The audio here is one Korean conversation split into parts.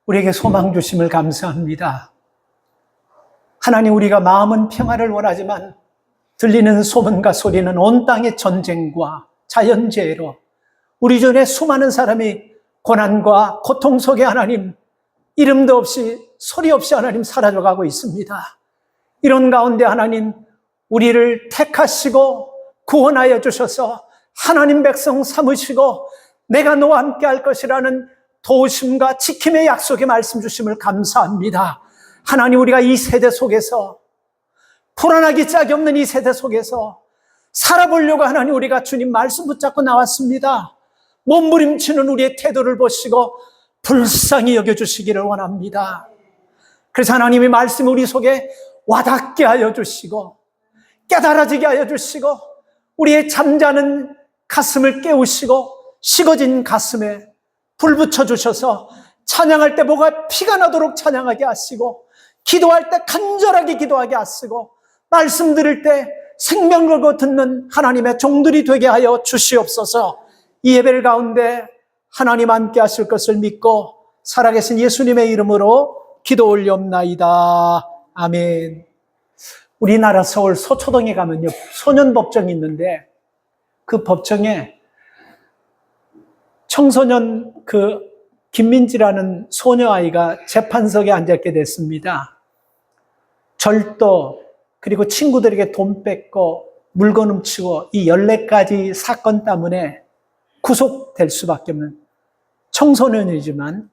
우리에게 소망 주심을 감사합니다. 하나님, 우리가 마음은 평화를 원하지만 들리는 소문과 소리는 온 땅의 전쟁과 자연재해로 우리 전에 수많은 사람이 고난과 고통 속에 하나님 이름도 없이 소리 없이 하나님 사라져가고 있습니다. 이런 가운데 하나님 우리를 택하시고 구원하여 주셔서 하나님 백성 삼으시고 내가 너와 함께 할 것이라는 도우심과 지킴의 약속의 말씀 주심을 감사합니다. 하나님, 우리가 이 세대 속에서 불안하기 짝이 없는 이 세대 속에서 살아보려고 하나님 우리가 주님 말씀 붙잡고 나왔습니다. 몸부림치는 우리의 태도를 보시고 불쌍히 여겨주시기를 원합니다. 그래서 하나님의 말씀이 우리 속에 와닿게 하여 주시고 깨달아지게 하여 주시고 우리의 잠자는 가슴을 깨우시고 식어진 가슴에 불 붙여주셔서 찬양할 때 뭐가 피가 나도록 찬양하게 하시고 기도할 때 간절하게 기도하게 하시고 말씀 들을 때 생명 걸고 듣는 하나님의 종들이 되게 하여 주시옵소서. 이 예배를 가운데 하나님 함께 하실 것을 믿고 살아계신 예수님의 이름으로 기도 올리옵나이다. 아멘. 우리나라 서울 서초동에 가면요, 소년법정이 있는데 그 법정에 청소년 김민지라는 소녀아이가 재판석에 앉았게 됐습니다. 절도, 그리고 친구들에게 돈 뺏고 물건 훔치고 이 14가지 사건 때문에 구속될 수밖에 없는 청소년이지만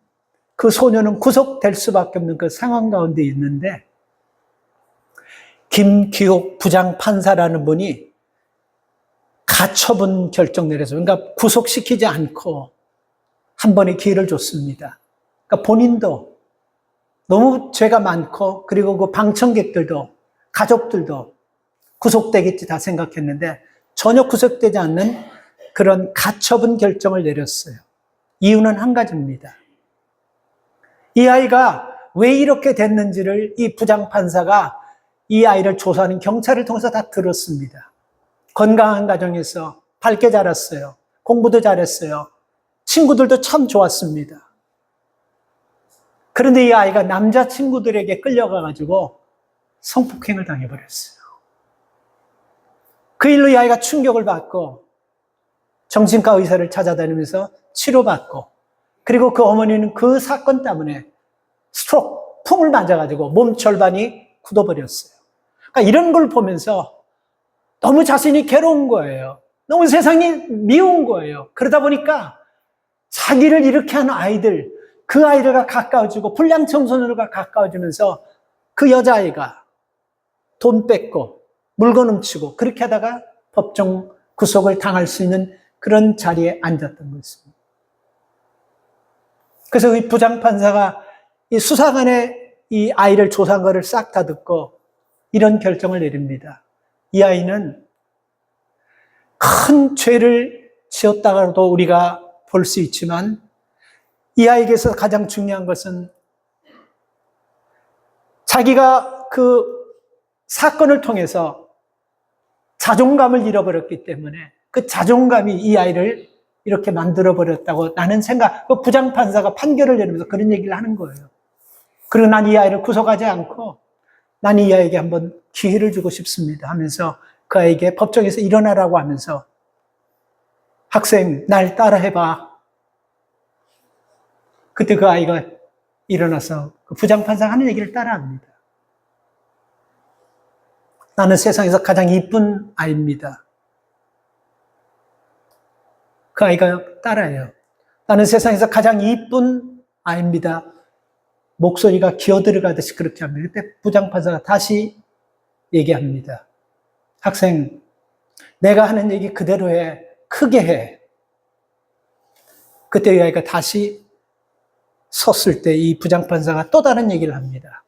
그 소녀는 구속될 수밖에 없는 그 상황 가운데 있는데 김기옥 부장판사라는 분이 가처분 결정 내려서 그러니까 구속시키지 않고 한 번의 기회를 줬습니다. 그러니까 본인도 너무 죄가 많고 그리고 그 방청객들도 가족들도 구속되겠지 다 생각했는데 전혀 구속되지 않는 그런 가처분 결정을 내렸어요. 이유는 한 가지입니다. 이 아이가 왜 이렇게 됐는지를 이 부장판사가 이 아이를 조사하는 경찰을 통해서 다 들었습니다. 건강한 가정에서 밝게 자랐어요. 공부도 잘했어요. 친구들도 참 좋았습니다. 그런데 이 아이가 남자친구들에게 끌려가가지고 성폭행을 당해버렸어요. 그 일로 이 아이가 충격을 받고 정신과 의사를 찾아다니면서 치료받고 그리고 그 어머니는 그 사건 때문에 스트로크, 풍을 맞아가지고 몸 절반이 굳어버렸어요. 그러니까 이런 걸 보면서 너무 자신이 괴로운 거예요. 너무 세상이 미운 거예요. 그러다 보니까 자기를 이렇게 하는 아이들, 그 아이들과 가까워지고 불량 청소년들과 가까워지면서 그 여자아이가 돈 뺏고 물건 훔치고 그렇게 하다가 법정 구속을 당할 수 있는 그런 자리에 앉았던 것입니다. 그래서 이 부장판사가 이 수사관의 이 아이를 조사한 거를 싹 다 듣고 이런 결정을 내립니다. 이 아이는 큰 죄를 지었다가도 우리가 볼 수 있지만 이 아이에게서 가장 중요한 것은 자기가 그 사건을 통해서 자존감을 잃어버렸기 때문에 그 자존감이 이 아이를 이렇게 만들어버렸다고 나는 그 부장판사가 판결을 내리면서 그런 얘기를 하는 거예요. 그리고 난 이 아이를 구속하지 않고 난 이 아이에게 한번 기회를 주고 싶습니다 하면서 그 아이에게 법정에서 일어나라고 하면서 학생, 날 따라해봐. 그때 그 아이가 일어나서 그 부장판사가 하는 얘기를 따라합니다. 나는 세상에서 가장 이쁜 아이입니다. 그 아이가 따라해요. 나는 세상에서 가장 이쁜 아이입니다. 목소리가 기어들어가듯이 그렇게 합니다. 그때 부장판사가 다시 얘기합니다. 학생, 내가 하는 얘기 그대로 해. 크게 해. 그때 이 아이가 다시 섰을 때 이 부장판사가 또 다른 얘기를 합니다.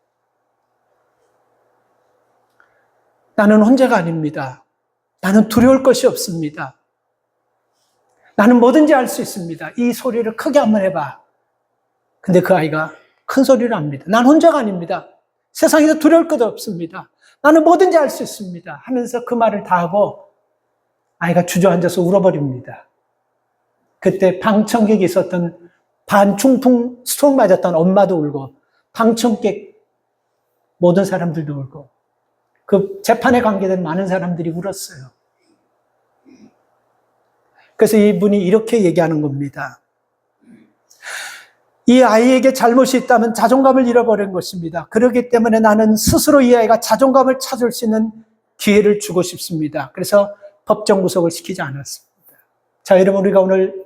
나는 혼자가 아닙니다. 나는 두려울 것이 없습니다. 나는 뭐든지 할 수 있습니다. 이 소리를 크게 한번 해봐. 근데 그 아이가 큰 소리를 합니다. 난 혼자가 아닙니다. 세상에서 두려울 것도 없습니다. 나는 뭐든지 할 수 있습니다. 하면서 그 말을 다 하고 아이가 주저앉아서 울어버립니다. 그때 방청객이 있었던 반충풍 스트로크 맞았던 엄마도 울고, 방청객 모든 사람들도 울고, 그 재판에 관계된 많은 사람들이 울었어요. 그래서 이분이 이렇게 얘기하는 겁니다. 이 아이에게 잘못이 있다면 자존감을 잃어버린 것입니다. 그렇기 때문에 나는 스스로 이 아이가 자존감을 찾을 수 있는 기회를 주고 싶습니다. 그래서 법정 구속을 시키지 않았습니다. 자, 여러분, 우리가 오늘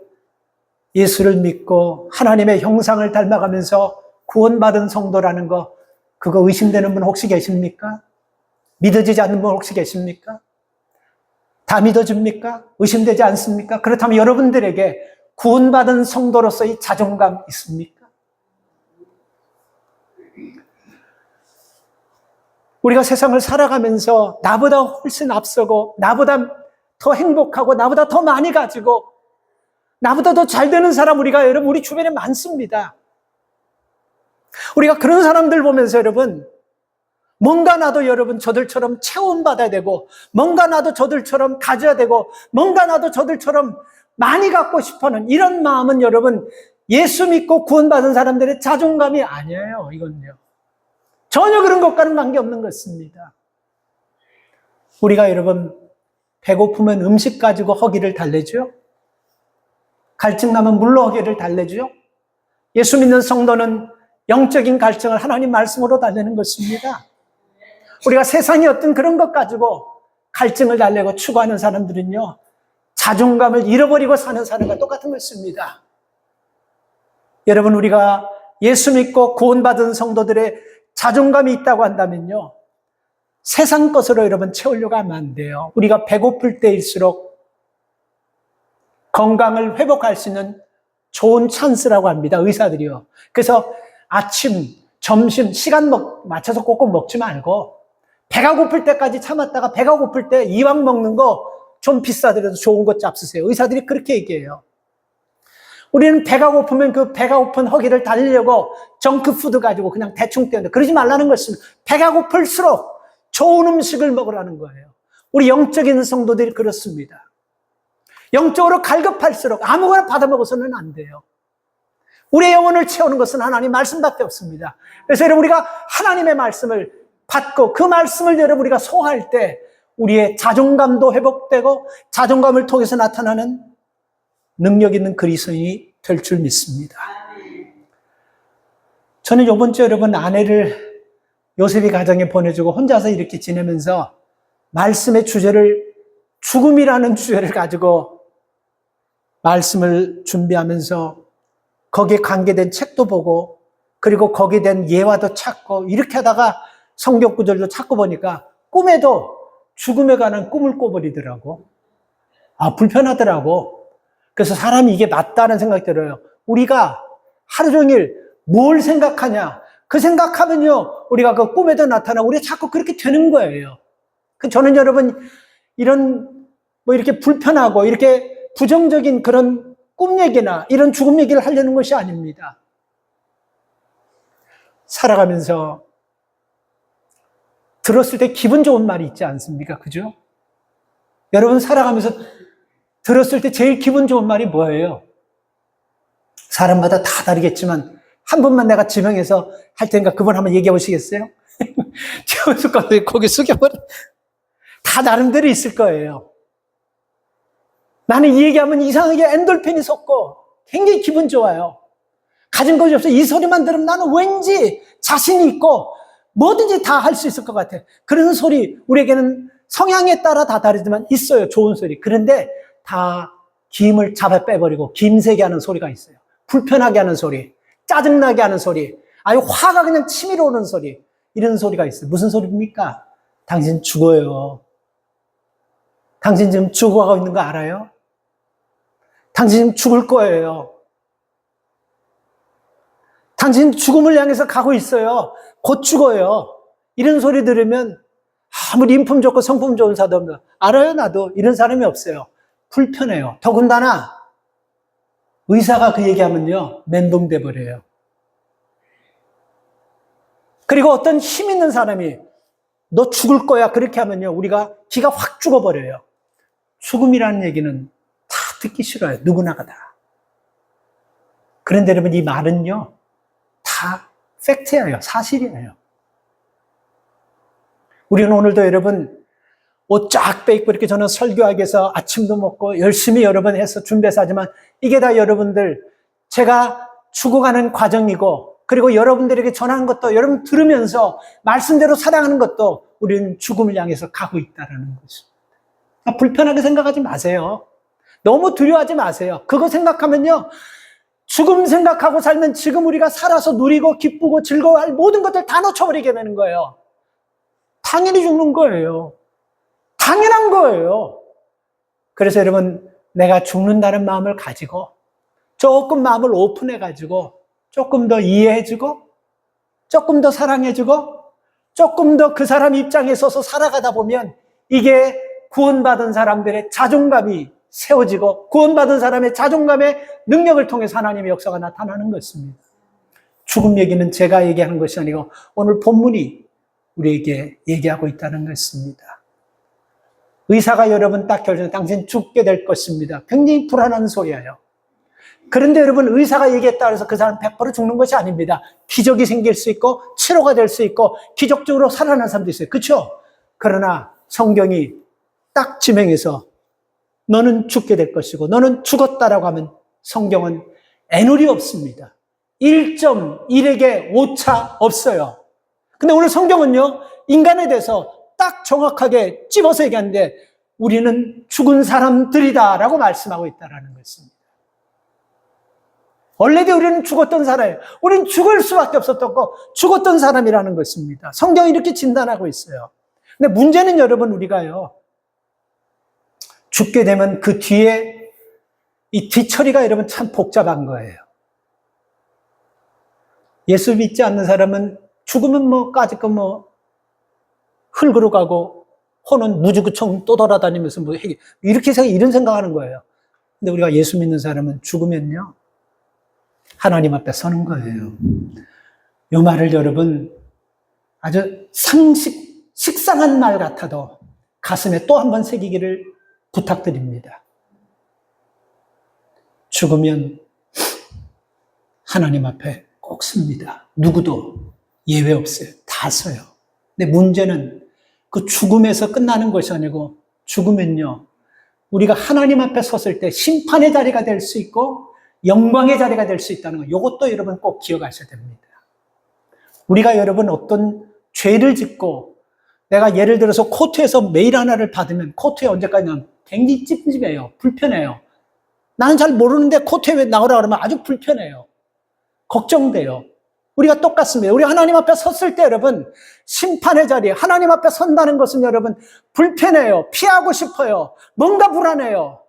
예수를 믿고 하나님의 형상을 닮아가면서 구원받은 성도라는 거, 그거 의심되는 분 혹시 계십니까? 믿어지지 않는 분 혹시 계십니까? 다 믿어집니까? 의심되지 않습니까? 그렇다면 여러분들에게 구원받은 성도로서의 자존감 있습니까? 우리가 세상을 살아가면서 나보다 훨씬 앞서고, 나보다 더 행복하고, 나보다 더 많이 가지고, 나보다 더 잘 되는 사람, 여러분, 우리 주변에 많습니다. 우리가 그런 사람들 보면서 여러분, 뭔가 나도 여러분 저들처럼 체험받아야 되고, 뭔가 나도 저들처럼 가져야 되고, 뭔가 나도 저들처럼 많이 갖고 싶어하는 이런 마음은 여러분, 예수 믿고 구원받은 사람들의 자존감이 아니에요. 이건요. 전혀 그런 것과는 관계없는 것입니다. 우리가 여러분, 배고프면 음식 가지고 허기를 달래죠? 갈증 나면 물로 허기를 달래죠? 예수 믿는 성도는 영적인 갈증을 하나님 말씀으로 달래는 것입니다. 우리가 세상의 어떤 그런 것 가지고 갈증을 달래고 추구하는 사람들은요, 자존감을 잃어버리고 사는 사람과 똑같은 것입니다. 여러분, 우리가 예수 믿고 구원받은 성도들의 자존감이 있다고 한다면요, 세상 것으로 여러분 채우려고 하면 안 돼요. 우리가 배고플 때일수록 건강을 회복할 수 있는 좋은 찬스라고 합니다. 의사들이요. 그래서 아침, 점심, 시간 맞춰서 꼭꼭 먹지 말고, 배가 고플 때까지 참았다가 배가 고플 때 이왕 먹는 거 좀 비싸더라도 좋은 거 잡수세요. 의사들이 그렇게 얘기해요. 우리는 배가 고프면 그 배가 고픈 허기를 달리려고 정크푸드 가지고 그냥 대충 떼는데, 그러지 말라는 것입니다. 배가 고플수록 좋은 음식을 먹으라는 거예요. 우리 영적인 성도들이 그렇습니다. 영적으로 갈급할수록 아무거나 받아 먹어서는 안 돼요. 우리의 영혼을 채우는 것은 하나님 말씀밖에 없습니다. 그래서 여러분, 우리가 하나님의 말씀을 받고 그 말씀을 여러분 우리가 소화할 때 우리의 자존감도 회복되고, 자존감을 통해서 나타나는 능력 있는 그리스도인이 될 줄 믿습니다. 저는 이번 주 여러분, 아내를 요셉이 가정에 보내주고 혼자서 이렇게 지내면서 말씀의 주제를, 죽음이라는 주제를 가지고 말씀을 준비하면서 거기에 관계된 책도 보고, 그리고 거기에 대한 예화도 찾고, 이렇게 하다가 성경 구절도 찾고 보니까 꿈에도 죽음에 관한 꿈을 꿔버리더라고. 불편하더라고. 그래서 사람이 이게 맞다는 생각이 들어요. 우리가 하루 종일 뭘 생각하냐, 그 생각하면요, 우리가 그 꿈에도 나타나고, 우리가 자꾸 그렇게 되는 거예요. 저는 여러분, 이런 이렇게 불편하고 이렇게 부정적인 그런 꿈 얘기나 이런 죽음 얘기를 하려는 것이 아닙니다. 살아가면서 들었을 때 기분 좋은 말이 있지 않습니까? 그죠? 여러분, 살아가면서 들었을 때 제일 기분 좋은 말이 뭐예요? 사람마다 다 다르겠지만 한 번만 내가 지명해서 할 테니까 그분 한번 얘기해 보시겠어요? 최원숙 감독이 고개 숙여버려. 다 나름대로 있을 거예요. 나는 이 얘기하면 이상하게 엔돌핀이 솟고 굉장히 기분 좋아요. 가진 것이 없어. 이 소리만 들으면 나는 왠지 자신이 있고 뭐든지 다 할 수 있을 것 같아. 그런 소리, 우리에게는 성향에 따라 다 다르지만 있어요. 좋은 소리. 그런데 다 김을 잡아 빼버리고 김새게 하는 소리가 있어요. 불편하게 하는 소리, 짜증나게 하는 소리, 아유 화가 그냥 치밀어 오는 소리, 이런 소리가 있어요. 무슨 소리입니까? 당신 죽어요. 당신 지금 죽어가고 있는 거 알아요? 당신 지금 죽을 거예요. 당신 죽음을 향해서 가고 있어요. 곧 죽어요. 이런 소리 들으면 아무리 인품 좋고 성품 좋은 사람도 알아요. 나도 이런 사람이 없어요. 불편해요. 더군다나 의사가 그 얘기하면요, 멘붕돼 버려요. 그리고 어떤 힘 있는 사람이 너 죽을 거야 그렇게 하면요, 우리가 기가 확 죽어버려요. 죽음이라는 얘기는 다 듣기 싫어요. 누구나가 다. 그런데 여러분, 이 말은요, 다 팩트예요. 사실이에요. 우리는 오늘도 여러분, 옷 쫙 빼입고 이렇게 저는 설교하기 위해서 아침도 먹고 열심히 여러분 해서 준비해서 하지만 이게 다 여러분들, 제가 죽어가는 과정이고, 그리고 여러분들에게 전하는 것도 여러분 들으면서 말씀대로 살아가는 것도 우리는 죽음을 향해서 가고 있다는 것입니다. 불편하게 생각하지 마세요. 너무 두려워하지 마세요. 그거 생각하면요, 죽음 생각하고 살면 지금 우리가 살아서 누리고 기쁘고 즐거워할 모든 것들 다 놓쳐버리게 되는 거예요. 당연히 죽는 거예요. 당연한 거예요. 그래서 여러분, 내가 죽는다는 마음을 가지고 조금 마음을 오픈해가지고 조금 더 이해해주고 조금 더 사랑해주고 조금 더 그 사람 입장에 서서 살아가다 보면 이게 구원받은 사람들의 자존감이 세워지고 구원받은 사람의 자존감의 능력을 통해서 하나님의 역사가 나타나는 것입니다. 죽음 얘기는 제가 얘기하는 것이 아니고 오늘 본문이 우리에게 얘기하고 있다는 것입니다. 의사가 여러분 딱 결정해 당신 죽게 될 것입니다. 굉장히 불안한 소리예요. 그런데 여러분, 의사가 얘기했다 해서 그 사람 100% 죽는 것이 아닙니다. 기적이 생길 수 있고 치료가 될 수 있고 기적적으로 살아난 사람도 있어요. 그렇죠? 그러나 성경이 딱 지명해서 너는 죽게 될 것이고 너는 죽었다라고 하면 성경은 애누리 없습니다. 1.1에게 오차 없어요. 근데 오늘 성경은요, 인간에 대해서 딱 정확하게 찝어서 얘기하는데 우리는 죽은 사람들이다라고 말씀하고 있다는 것입니다. 원래도 우리는 죽었던 사람이에요. 우리는 죽을 수밖에 없었던 거, 죽었던 사람이라는 것입니다. 성경이 이렇게 진단하고 있어요. 근데 문제는 여러분, 우리가요, 죽게 되면 그 뒤에 이 뒤처리가 여러분 참 복잡한 거예요. 예수 믿지 않는 사람은 죽으면 뭐 까짓거 뭐 흙으로 가고 혼은 무지구청 또 돌아다니면서 뭐 이렇게 이런 생각하는 거예요. 근데 우리가 예수 믿는 사람은 죽으면요, 하나님 앞에 서는 거예요. 이 말을 여러분 아주 식상한 말 같아도 가슴에 또 한 번 새기기를 부탁드립니다. 죽으면 하나님 앞에 꼭 섭니다. 누구도 예외 없어요. 다 서요. 근데 문제는 그 죽음에서 끝나는 것이 아니고 죽으면요, 우리가 하나님 앞에 섰을 때 심판의 자리가 될 수 있고 영광의 자리가 될 수 있다는 거, 이것도 여러분 꼭 기억하셔야 됩니다. 우리가 여러분 어떤 죄를 짓고 내가 예를 들어서 코트에서 메일 하나를 받으면 코트에 언제까지나 굉장히 찝찝해요. 불편해요. 나는 잘 모르는데 코트에 왜 나오라 그러면 아주 불편해요. 걱정돼요. 우리가 똑같습니다. 우리 하나님 앞에 섰을 때 여러분, 심판의 자리에 하나님 앞에 선다는 것은 여러분 불편해요. 피하고 싶어요. 뭔가 불안해요.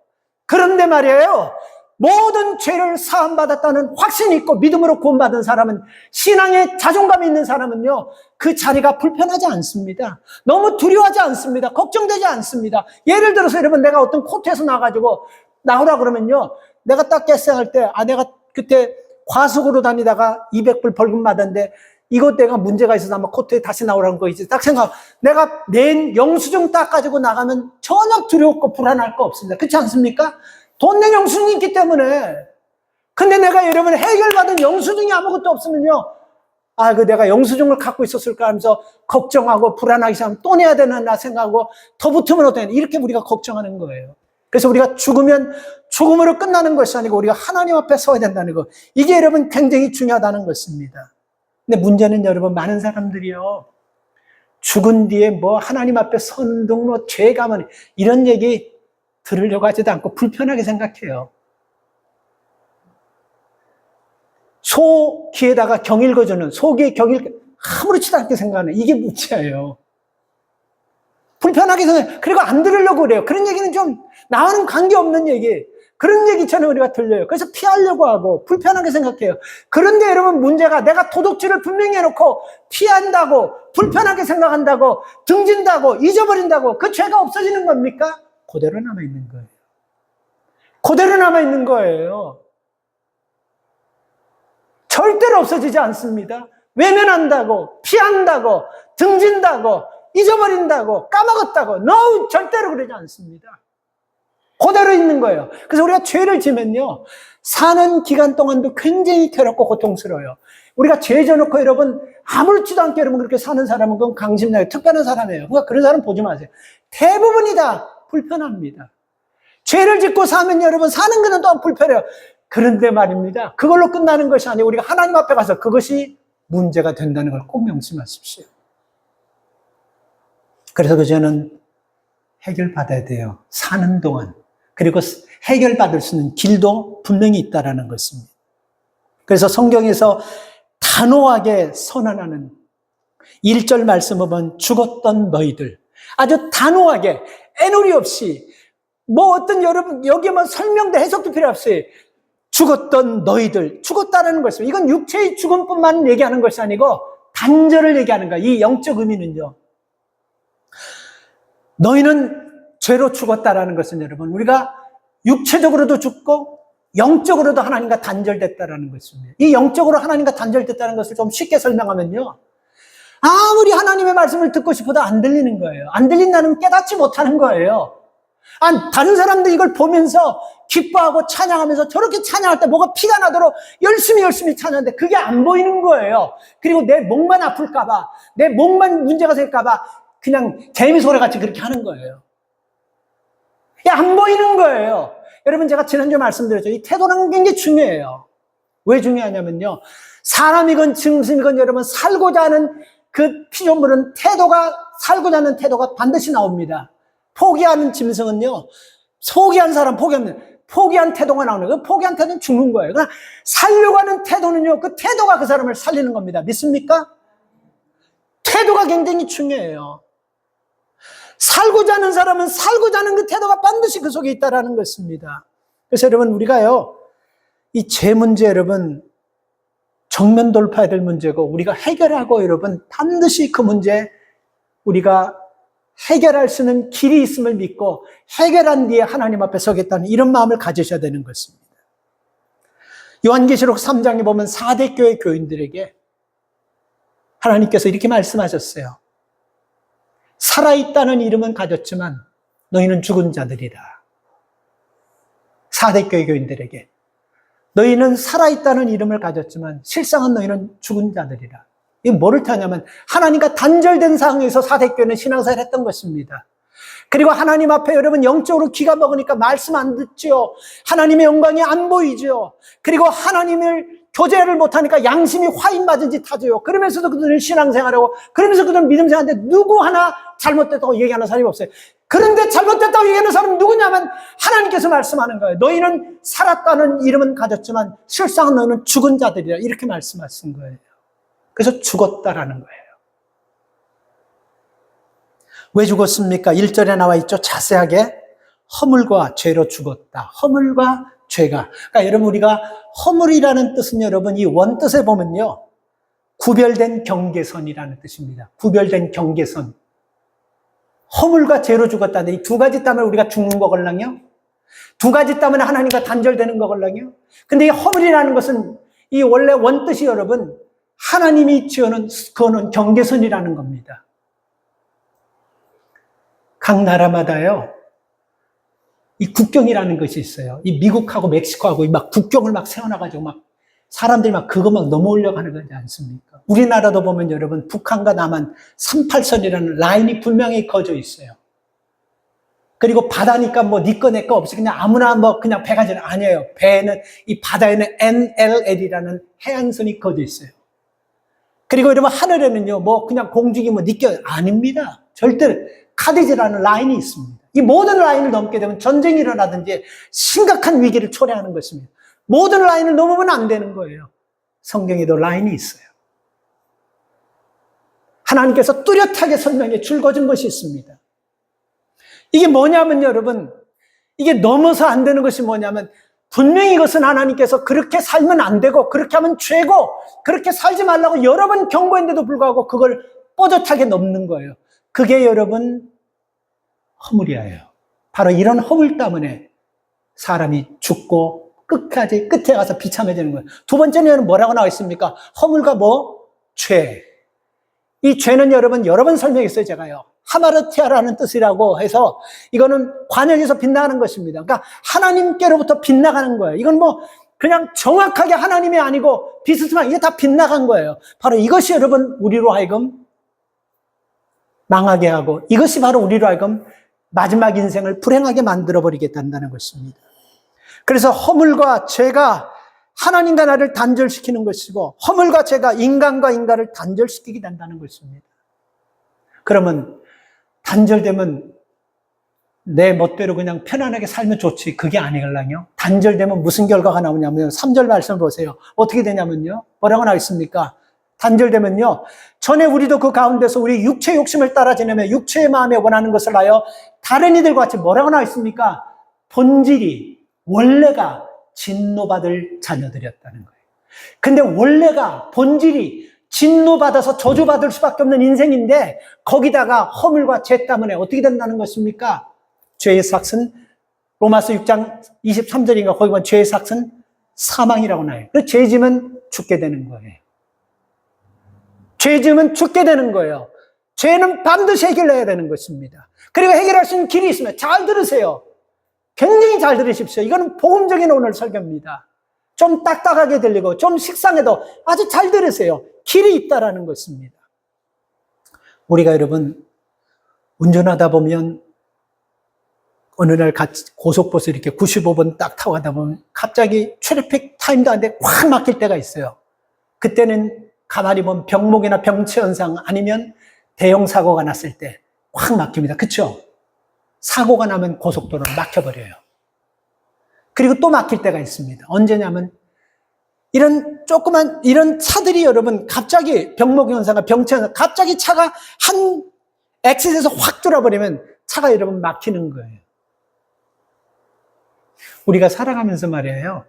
그런데 말이에요, 모든 죄를 사함받았다는 확신이 있고 믿음으로 구원받은 사람은, 신앙에 자존감이 있는 사람은요, 그 자리가 불편하지 않습니다. 너무 두려워하지 않습니다. 걱정되지 않습니다. 예를 들어서 여러분, 내가 어떤 코트에서 나가지고 나오라 그러면요, 내가 딱 깨생할 때, 내가 그때 과속으로 다니다가 200불 벌금 받았는데 이것 내가 문제가 있어서 아마 코트에 다시 나오라는 거 있지. 딱 생각, 내가 낸 영수증 딱 가지고 나가면 전혀 두렵고 불안할 거 없습니다. 그렇지 않습니까? 돈 낸 영수증이 있기 때문에. 근데 내가 여러분 해결받은 영수증이 아무것도 없으면요, 내가 영수증을 갖고 있었을까 하면서 걱정하고 불안하기 시작하면 또 내야 되나 생각하고 더 붙으면 어떠냐, 이렇게 우리가 걱정하는 거예요. 그래서 우리가 죽으면 죽음으로 끝나는 것이 아니고 우리가 하나님 앞에 서야 된다는 거, 이게 여러분 굉장히 중요하다는 것입니다. 근데 문제는 여러분, 많은 사람들이요, 죽은 뒤에 뭐 하나님 앞에 서는 등 뭐 죄가면 이런 얘기 들으려고 하지도 않고 불편하게 생각해요. 소 귀에다가 경 읽어주는, 소귀에 경 아무렇지도 않게 생각하는, 이게 문제예요. 불편하게 생각해요. 그리고 안 들으려고 그래요. 그런 얘기는 좀 나와는 관계없는 얘기, 그런 얘기처럼 우리가 들려요. 그래서 피하려고 하고 불편하게 생각해요. 그런데 여러분, 문제가 내가 도둑질을 분명히 해놓고 피한다고, 불편하게 생각한다고, 등진다고, 잊어버린다고 그 죄가 없어지는 겁니까? 그대로 남아있는 거예요. 그대로 남아있는 거예요. 절대로 없어지지 않습니다. 외면한다고, 피한다고, 등진다고, 잊어버린다고, 까먹었다고, 절대로 그러지 않습니다. 그대로 있는 거예요. 그래서 우리가 죄를 지면요, 사는 기간 동안도 굉장히 괴롭고 고통스러워요. 우리가 죄 져놓고 여러분, 아무렇지도 않게 여러분 그렇게 사는 사람은 그건 강심나게 특별한 사람이에요. 그러니까 그런 사람 보지 마세요. 대부분이 다 불편합니다. 죄를 짓고 사면 여러분 사는 것은 또한 불편해요. 그런데 말입니다. 그걸로 끝나는 것이 아니고 우리가 하나님 앞에 가서 그것이 문제가 된다는 걸 꼭 명심하십시오. 그래서 그 죄는 해결받아야 돼요. 사는 동안. 그리고 해결받을 수 있는 길도 분명히 있다는 것입니다. 그래서 성경에서 단호하게 선언하는 1절 말씀을 보면 죽었던 너희들. 아주 단호하게 애누리 없이 뭐 어떤 여러분 여기에 뭐 설명도 해석도 필요 없어요. 죽었던 너희들. 죽었다라는 것입니다. 이건 육체의 죽음뿐만 얘기하는 것이 아니고 단절을 얘기하는 거예요. 이 영적 의미는요. 너희는 죄로 죽었다라는 것은 여러분 우리가 육체적으로도 죽고 영적으로도 하나님과 단절됐다라는 것입니다. 이 영적으로 하나님과 단절됐다는 것을 좀 쉽게 설명하면요. 아무리 하나님의 말씀을 듣고 싶어도 안 들리는 거예요. 안 들린다는 깨닫지 못하는 거예요. 다른 사람들 이걸 보면서 기뻐하고 찬양하면서 저렇게 찬양할 때 뭐가 피가 나도록 열심히 찬양하는데 그게 안 보이는 거예요. 그리고 내 목만 아플까봐, 내 목만 문제가 생길까봐 그냥 개미 소리같이 그렇게 하는 거예요. 안 보이는 거예요. 여러분 제가 지난주에 말씀드렸죠. 이 태도는 굉장히 중요해요. 왜 중요하냐면요. 사람이건 짐승이건 여러분 살고자 하는 그 피조물은 살고자 하는 태도가 반드시 나옵니다. 포기하는 짐승은요. 포기한 태도가 나오는 거예요. 포기한 태도는 죽는 거예요. 그러나 살려고 하는 태도는요. 그 태도가 그 사람을 살리는 겁니다. 믿습니까? 태도가 굉장히 중요해요. 살고자 하는 사람은 살고자 하는 그 태도가 반드시 그 속에 있다는 것입니다. 그래서 여러분 우리가요. 이 죄 문제 여러분 정면 돌파해야 될 문제고 우리가 해결하고 여러분 반드시 그 문제 우리가 해결할 수 있는 길이 있음을 믿고 해결한 뒤에 하나님 앞에 서겠다는 이런 마음을 가지셔야 되는 것입니다. 요한계시록 3장에 보면 4대 교회 교인들에게 하나님께서 이렇게 말씀하셨어요. 살아있다는 이름은 가졌지만 너희는 죽은 자들이다. 4대 교회 교인들에게 너희는 살아있다는 이름을 가졌지만 실상은 너희는 죽은 자들이라. 이게 뭐를 뜻하냐면 하나님과 단절된 상황에서 4대 교회는 신앙생활을 했던 것입니다. 그리고 하나님 앞에 여러분 영적으로 귀가 먹으니까 말씀 안 듣죠. 하나님의 영광이 안 보이죠. 그리고 하나님을 교제를 못하니까 양심이 화인 맞은 짓 하죠. 그러면서도 그들은 신앙생활하고 그러면서 그들은 믿음생활하는데 누구 하나 잘못됐다고 얘기하는 사람이 없어요. 그런데 잘못됐다고 얘기하는 사람은 누구냐면 하나님께서 말씀하는 거예요. 너희는 살았다는 이름은 가졌지만 실상은 너희는 죽은 자들이라 이렇게 말씀하신 거예요. 그래서 죽었다라는 거예요. 왜 죽었습니까? 1절에 나와 있죠. 자세하게 허물과 죄로 죽었다. 허물과 죄가. 그러니까 여러분 우리가 허물이라는 뜻은 여러분 이 원뜻에 보면요. 구별된 경계선이라는 뜻입니다. 구별된 경계선. 허물과 죄로 죽었다는데 이 두 가지 때문에 우리가 죽는 거걸랑요? 두 가지 때문에 하나님과 단절되는 거걸랑요? 근데 이 허물이라는 것은 이 원래 원뜻이 여러분 하나님이 지어놓은 그거는 경계선이라는 겁니다. 각 나라마다요. 이 국경이라는 것이 있어요. 이 미국하고 멕시코하고 막 국경을 막 세워놔가지고 막 사람들이 막 그거 막 넘어오려고 하는 거지 않습니까? 우리나라도 보면 여러분 북한과 남한 38선이라는 라인이 분명히 그어져 있어요. 그리고 바다니까 뭐 니 거 내 거 없이 그냥 아무나 뭐 그냥 배가 지나 아니에요. 배에는 이 바다에는 NLL이라는 해안선이 그어져 있어요. 그리고 여러분 하늘에는요 뭐 그냥 공중이 뭐 니 거 아닙니다. 절대 카디지라는 라인이 있습니다. 이 모든 라인을 넘게 되면 전쟁이 일어나든지 심각한 위기를 초래하는 것입니다. 모든 라인을 넘으면 안 되는 거예요. 성경에도 라인이 있어요. 하나님께서 뚜렷하게 설명해 줄거진 것이 있습니다. 이게 뭐냐면 여러분, 이게 넘어서 안 되는 것이 뭐냐면 분명히 이것은 하나님께서 그렇게 살면 안 되고 그렇게 하면 죄고 그렇게 살지 말라고 여러 번 경고했는데도 불구하고 그걸 뽀듯하게 넘는 거예요. 그게 여러분 허물이에요. 바로 이런 허물 때문에 사람이 죽고 끝에 가서 비참해지는 거예요. 두 번째는 뭐라고 나와 있습니까? 허물과 뭐? 죄. 이 죄는 여러분 여러 번 설명했어요, 제가요. 하마르티아라는 뜻이라고 해서 이거는 관역에서 빗나가는 것입니다. 그러니까 하나님께로부터 빗나가는 거예요. 이건 뭐 그냥 정확하게 하나님이 아니고 비스듬하게 이게 다 빗나간 거예요. 바로 이것이 여러분 우리로 하여금 망하게 하고 이것이 바로 우리로 하여금 마지막 인생을 불행하게 만들어버리겠다는 것입니다. 그래서 허물과 죄가 하나님과 나를 단절시키는 것이고 허물과 죄가 인간과 인간을 단절시키게 된다는 것입니다. 그러면 단절되면 내 멋대로 그냥 편안하게 살면 좋지 그게 아니걸랑요. 단절되면 무슨 결과가 나오냐면 3절 말씀 보세요. 어떻게 되냐면요. 뭐라고 나와있습니까? 단절되면요. 전에 우리도 그 가운데서 우리 육체의 욕심을 따라 지내며 육체의 마음에 원하는 것을 하여 다른 이들과 같이 뭐라고 나와있습니까? 본질이 원래가 진노받을 자녀들이었다는 거예요. 근데 원래가 본질이 진노받아서 저주받을 수밖에 없는 인생인데 거기다가 허물과 죄 때문에 어떻게 된다는 것입니까? 죄의 삭은 로마서 6장 23절인가 거기 보면 죄의 삭은 사망이라고 나와요. 그래서 죄 지으면 죽게 되는 거예요. 죄 지으면 죽게 되는 거예요. 죄는 반드시 해결해야 되는 것입니다. 그리고 해결할 수 있는 길이 있습니다. 잘 들으세요. 굉장히 잘 들으십시오. 이거는 복음적인 오늘 설교입니다. 좀 딱딱하게 들리고 좀 식상해도 아주 잘 들으세요. 길이 있다라는 것입니다. 우리가 여러분 운전하다 보면 어느 날 고속버스 이렇게 95번 딱 타고 가다 보면 갑자기 트래픽 타임도 안 돼 확 막힐 때가 있어요. 그때는 가만히 보면 병목이나 병체 현상 아니면 대형 사고가 났을 때 확 막힙니다. 그렇죠? 사고가 나면 고속도로는 막혀버려요. 그리고 또 막힐 때가 있습니다. 언제냐면 이런 조그만 이런 차들이 여러분 갑자기 병목 현상과 병체 현상 갑자기 차가 한 엑싯에서 확 돌아버리면 차가 여러분 막히는 거예요. 우리가 살아가면서 말이에요.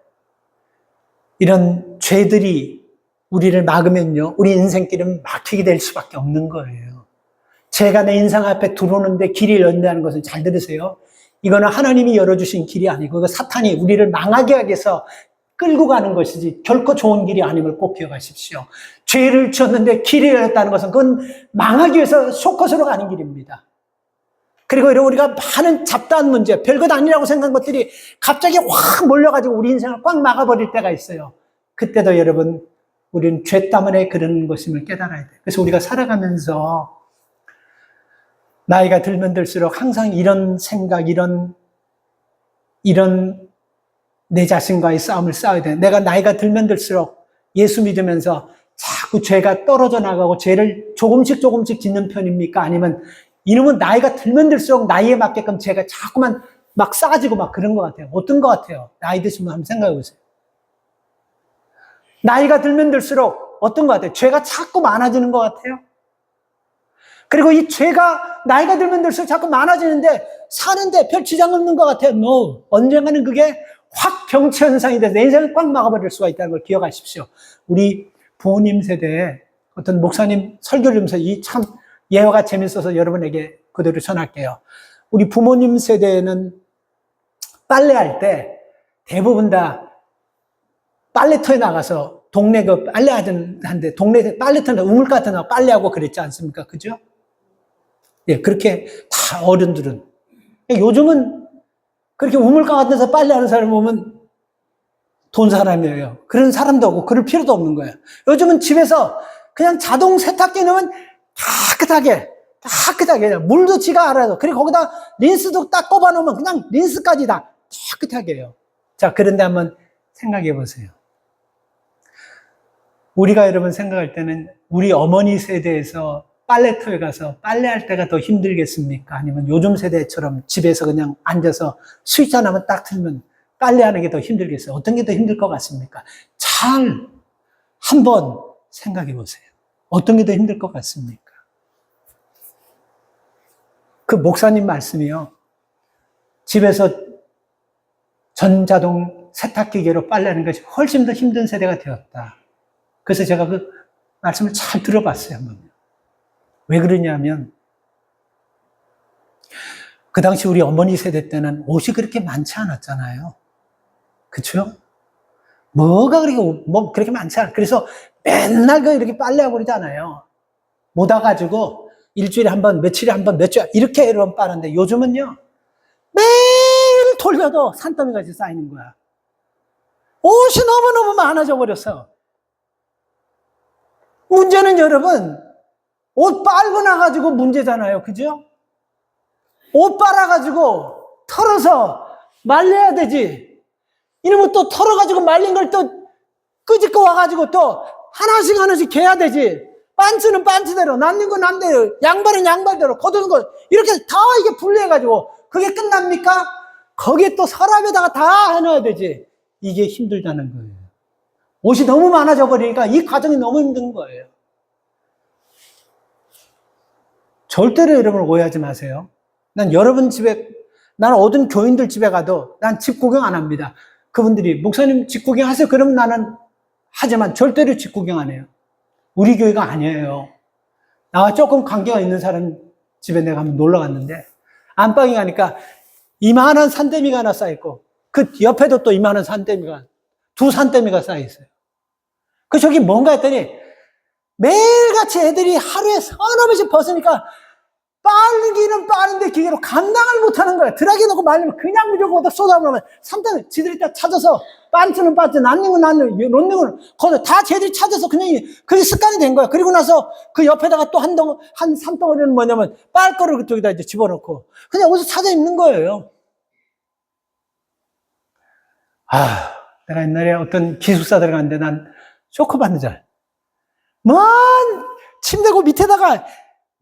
이런 죄들이 우리를 막으면요. 우리 인생길은 막히게 될 수밖에 없는 거예요. 죄가 내 인생 앞에 들어오는데 길이 열린다는 것은 잘 들으세요. 이거는 하나님이 열어주신 길이 아니고 이거 사탄이 우리를 망하게 하기 위해서 끌고 가는 것이지 결코 좋은 길이 아님을 꼭 기억하십시오. 죄를 지었는데 길이 열렸다는 것은 그건 망하기 위해서 쇼컷으로 가는 길입니다. 그리고 이런 우리가 많은 잡다한 문제, 별것 아니라고 생각한 것들이 갑자기 확 몰려가지고 우리 인생을 꽉 막아버릴 때가 있어요. 그때도 여러분 우리는 죄 때문에 그런 것임을 깨달아야 돼요. 그래서 우리가 살아가면서 나이가 들면 들수록 항상 이런 생각, 이런 내 자신과의 싸움을 싸워야 돼요. 내가 나이가 들면 들수록 예수 믿으면서 자꾸 죄가 떨어져 나가고 죄를 조금씩 짓는 편입니까? 아니면 이놈은 나이가 들면 들수록 나이에 맞게끔 죄가 자꾸만 막 쌓아지고 막 그런 것 같아요. 어떤 것 같아요? 나이 드시면 한번 생각해 보세요. 나이가 들면 들수록 어떤 것 같아요? 죄가 자꾸 많아지는 것 같아요. 그리고 이 죄가 나이가 들면 들수록 자꾸 많아지는데 사는데 별 지장 없는 것 같아요. No. 언젠가는 그게 확 병체 현상이 돼서 내 인생을 꽉 막아버릴 수가 있다는 걸 기억하십시오. 우리 부모님 세대에 어떤 목사님 설교를 하면서 이 참 예화가 재밌어서 여러분에게 그대로 전할게요. 우리 부모님 세대에는 빨래할 때 대부분 다 빨래터에 나가서 동네 그 빨래하던데 동네 빨래터에 우물 같은 거 빨래하고 그랬지 않습니까? 그죠? 예, 그렇게 다 어른들은. 요즘은 그렇게 우물가 같은 데서 빨래하는 사람 보면 돈 사람이에요. 그런 사람도 없고 그럴 필요도 없는 거예요. 요즘은 집에서 그냥 자동 세탁기 넣으면 깨끗하게 그냥 물도 지가 알아서 그리고 거기다 린스도 딱 꼽아 놓으면 그냥 린스까지 다 깨끗하게 해요. 자, 그런데 한번 생각해 보세요. 우리가 여러분 생각할 때는 우리 어머니 세대에서 빨래터에 가서 빨래할 때가 더 힘들겠습니까? 아니면 요즘 세대처럼 집에서 그냥 앉아서 스위치 하나만 딱 틀면 빨래하는 게 더 힘들겠어요? 어떤 게 더 힘들 것 같습니까? 잘 한번 생각해 보세요. 어떤 게 더 힘들 것 같습니까? 그 목사님 말씀이요. 집에서 전자동 세탁기계로 빨래하는 것이 훨씬 더 힘든 세대가 되었다. 그래서 제가 그 말씀을 잘 들어봤어요. 왜 그러냐면 그 당시 우리 어머니 세대 때는 옷이 그렇게 많지 않았잖아요. 그렇죠? 뭐가 그렇게 많지 않아. 그래서 맨날 이렇게 빨래하고 그러잖아요. 못 와가지고 일주일에 한 번, 며칠에 한 번, 몇 주, 이렇게 여러분 빠는데 요즘은요, 매일 돌려도 산더미같이 쌓이는 거야. 옷이 너무너무 많아져 버렸어. 문제는 여러분, 옷 빨고 나가지고 문제잖아요. 그죠? 옷 빨아가지고 털어서 말려야 되지. 이러면 또 털어가지고 말린 걸 또 끄집고 와가지고 또 하나씩 개야 되지. 반츠는 반츠대로, 남는 건 남대로, 양발은 양발대로, 걷은 거, 이렇게 다 이게 분리해가지고, 그게 끝납니까? 거기에 또 서랍에다가 다 해놔야 되지. 이게 힘들다는 거예요. 옷이 너무 많아져 버리니까 이 과정이 너무 힘든 거예요. 절대로 여러분 오해하지 마세요. 난 여러분 집에, 난 어떤 교인들 집에 가도 난 집 구경 안 합니다. 그분들이, 목사님 집 구경 하세요. 그럼 나는 하지만 절대로 집 구경 안 해요. 우리 교회가 아니에요. 나와 조금 관계가 있는 사람 집에 내가 한번 놀러 갔는데, 안방에 가니까 이만한 산더미가 하나 쌓여있고, 그 옆에도 또 이만한 산더미가, 두 산더미가 쌓여있어요. 그 저기 뭔가 했더니, 매일같이 애들이 하루에 서너 번씩 벗으니까, 빠르기는 빠른데 기계로 감당을 못하는 거야. 드라이기 놓고 말리면 그냥 무조건 거기다 쏟아버리면 산더미 지들이 다 찾아서 반츠는 반츠, 난닝은 난닝, 론닝은 거기다 다 쟤들이 찾아서 그냥 그게 습관이 된 거야. 그리고 나서 그 옆에다가 또 한 산덩어리는 뭐냐면 빨 거를 그쪽에다 이제 집어넣고 그냥 옷을 찾아 입는 거예요. 내가 옛날에 어떤 기숙사 들어갔는데 난 쇼크 받는 줄. 침대고 밑에다가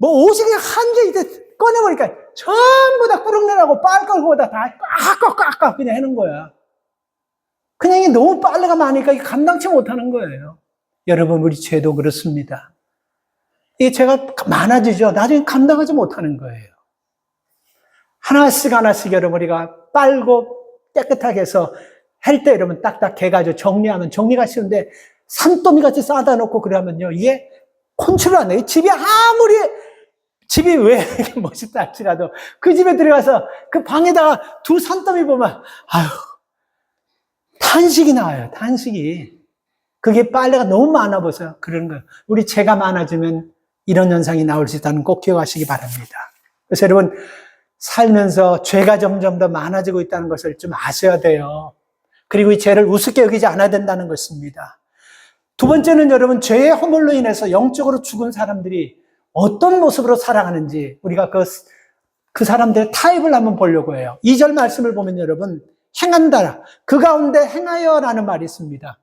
뭐 옷이 그냥 한 개 이제 꺼내보니까 전부 다 꾸룩내라고 빨 걸고 다 꽉꽉꽉 그냥 해놓은 거야. 그냥 이게 너무 빨래가 많으니까 이게 감당치 못하는 거예요. 여러분, 우리 죄도 그렇습니다. 이게 죄가 많아지죠. 나중에 감당하지 못하는 거예요. 하나씩 여러분 우리가 빨고 깨끗하게 해서 할 때 여러분 딱딱 해가지고 정리하면 정리가 쉬운데 산더미같이 싸다 놓고 그러면요, 이게 컨트롤 안 돼. 집이 왜 이렇게 멋있다 할지라도 그 집에 들어가서 그 방에다가 두 산더미 보면 탄식이 나와요. 탄식이. 그게 빨래가 너무 많아 보여서 그런 거예요. 우리 죄가 많아지면 이런 현상이 나올 수 있다는 꼭 기억하시기 바랍니다. 그래서 여러분, 살면서 죄가 점점 더 많아지고 있다는 것을 좀 아셔야 돼요. 그리고 이 죄를 우습게 여기지 않아야 된다는 것입니다. 두 번째는 여러분, 죄의 허물로 인해서 영적으로 죽은 사람들이 어떤 모습으로 살아가는지 우리가 그 사람들의 타입을 한번 보려고 해요. 2절 말씀을 보면 여러분, 행한다. 그 가운데 행하여라는 말이 있습니다.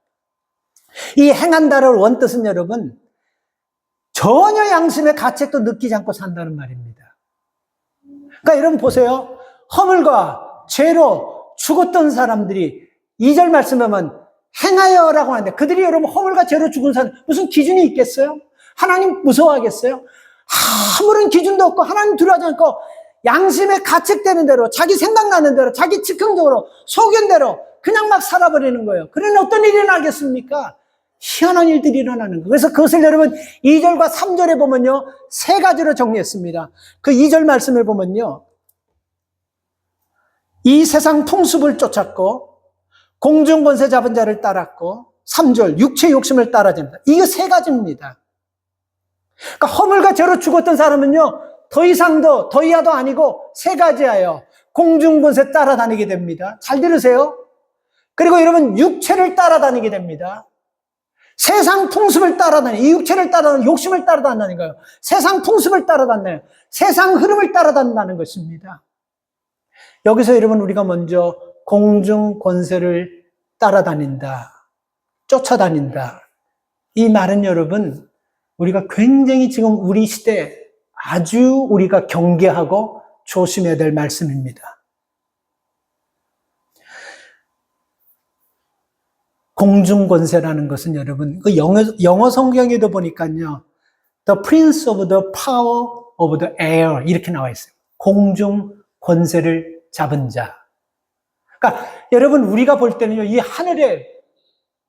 이 행한다를 원뜻은 여러분, 전혀 양심의 가책도 느끼지 않고 산다는 말입니다. 그러니까 여러분 보세요. 허물과 죄로 죽었던 사람들이 2절 말씀하면 행하여라고 하는데 그들이 여러분 허물과 죄로 죽은 사람 무슨 기준이 있겠어요? 하나님 무서워하겠어요? 아무런 기준도 없고 하나님 두려워하지 않고 양심에 가책되는 대로 자기 생각나는 대로 자기 즉흥적으로 소견대로 그냥 막 살아버리는 거예요. 그러면 어떤 일이 일어나겠습니까? 희한한 일들이 일어나는 거예요. 그래서 그것을 여러분 2절과 3절에 보면요, 세 가지로 정리했습니다. 그 2절 말씀을 보면요, 이 세상 풍습을 쫓았고 공중 권세 잡은 자를 따랐고 3절 육체 욕심을 따라잡니다. 이게 세 가지입니다. 그러니까 허물과 죄로 죽었던 사람은요, 더 이상도 더 이하도 아니고 세 가지예요. 공중 권세 따라다니게 됩니다. 잘 들으세요. 그리고 여러분 육체를 따라다니게 됩니다. 세상 풍습을 따라다니는, 이 육체를 따라다니는, 욕심을 따라다니는 거예요. 세상 풍습을 따라다니는, 세상 흐름을 따라다닌다는 것입니다. 여기서 여러분 우리가 먼저 공중 권세를 따라다닌다, 쫓아다닌다. 이 말은 여러분 우리가 굉장히 지금 우리 시대에 아주 우리가 경계하고 조심해야 될 말씀입니다. 공중 권세라는 것은 여러분 그 영어 성경에도 보니까요, The Prince of the Power of the Air 이렇게 나와 있어요. 공중 권세를 잡은 자. 그러니까 여러분 우리가 볼 때는요, 이 하늘에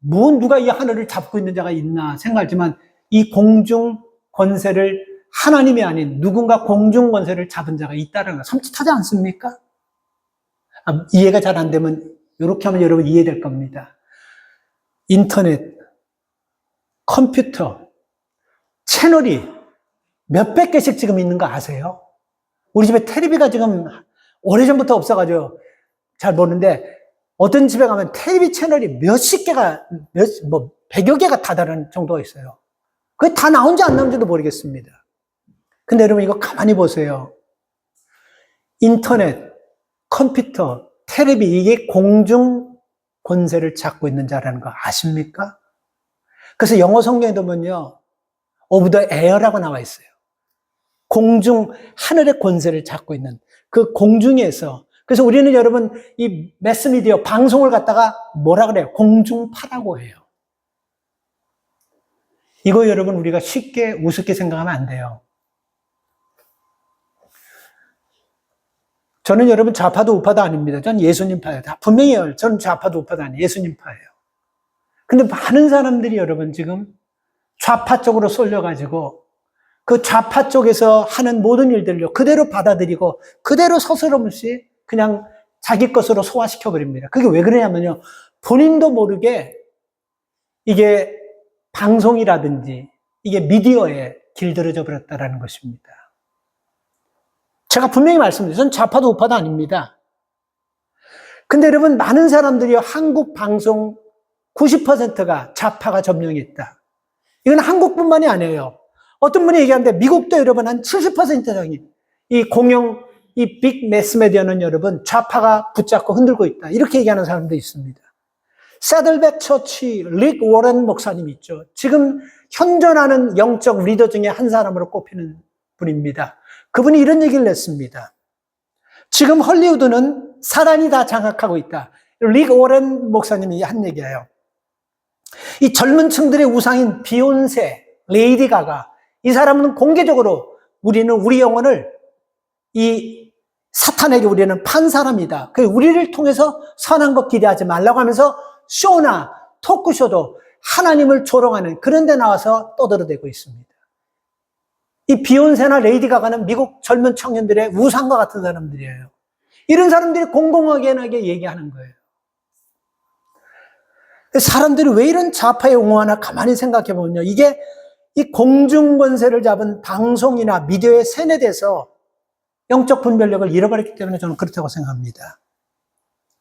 누가 이 하늘을 잡고 있는 자가 있나 생각하지만 이 공중 권세를 하나님이 아닌 누군가 공중 권세를 잡은 자가 있다는 거 섬찟하지 않습니까? 이해가 잘 안 되면 이렇게 하면 여러분 이해될 겁니다. 인터넷, 컴퓨터, 채널이 몇백 개씩 지금 있는 거 아세요? 우리 집에 테레비가 지금 오래전부터 없어가지고 잘 모르는데 어떤 집에 가면 테레비 채널이 몇십 개가, 백여 개가 다다른 정도가 있어요. 그게 다 나온지 안 나온지도 모르겠습니다. 근데 여러분 이거 가만히 보세요. 인터넷, 컴퓨터, 테레비 이게 공중 권세를 잡고 있는 자라는 거 아십니까? 그래서 영어 성경에 보면요. of the air라고 나와 있어요. 공중, 하늘의 권세를 잡고 있는 그 공중에서 그래서 우리는 여러분 이 매스미디어 방송을 갖다가 뭐라 그래요? 공중파라고 해요. 이거 여러분 우리가 쉽게 우습게 생각하면 안 돼요. 저는 여러분 좌파도 우파도 아닙니다. 저는 예수님파예요. 분명히 저는 좌파도 우파도 아니에요. 예수님파예요. 근데 많은 사람들이 여러분 지금 좌파 쪽으로 쏠려가지고 그 좌파 쪽에서 하는 모든 일들을 그대로 받아들이고 그대로 서스럼없이 그냥 자기 것으로 소화시켜버립니다. 그게 왜 그러냐면요. 본인도 모르게 이게 방송이라든지 이게 미디어에 길들여져 버렸다는 것입니다. 제가 분명히 말씀드려요. 저는 좌파도 우파도 아닙니다. 근데 여러분 많은 사람들이 한국 방송 90%가 좌파가 점령이 있다. 이건 한국뿐만이 아니에요. 어떤 분이 얘기하는데 미국도 여러분 한 70% 이상이 이 공영 이 빅 매스메디어는 여러분 좌파가 붙잡고 흔들고 있다. 이렇게 얘기하는 사람도 있습니다. 사들백 처치 릭 워런 목사님 있죠. 지금 현존하는 영적 리더 중에 한 사람으로 꼽히는 분입니다. 그분이 이런 얘기를 했습니다. 지금 헐리우드는 사단이 다 장악하고 있다. 릭 워런 목사님이 한 얘기예요. 이 젊은 층들의 우상인 비욘세, 레이디 가가 이 사람은 공개적으로 우리는 우리 영혼을 이 사탄에게 우리는 판 사람이다. 그 우리를 통해서 선한 것 기대하지 말라고 하면서 쇼나 토크쇼도 하나님을 조롱하는 그런 데 나와서 떠들어대고 있습니다. 이 비욘세나 레이디 가가는 미국 젊은 청년들의 우상과 같은 사람들이에요. 이런 사람들이 공공하게 얘기하는 거예요. 사람들이 왜 이런 좌파에 옹호하나 가만히 생각해 보면요. 이게 이 공중 권세를 잡은 방송이나 미디어에 세뇌돼서 영적 분별력을 잃어버렸기 때문에 저는 그렇다고 생각합니다.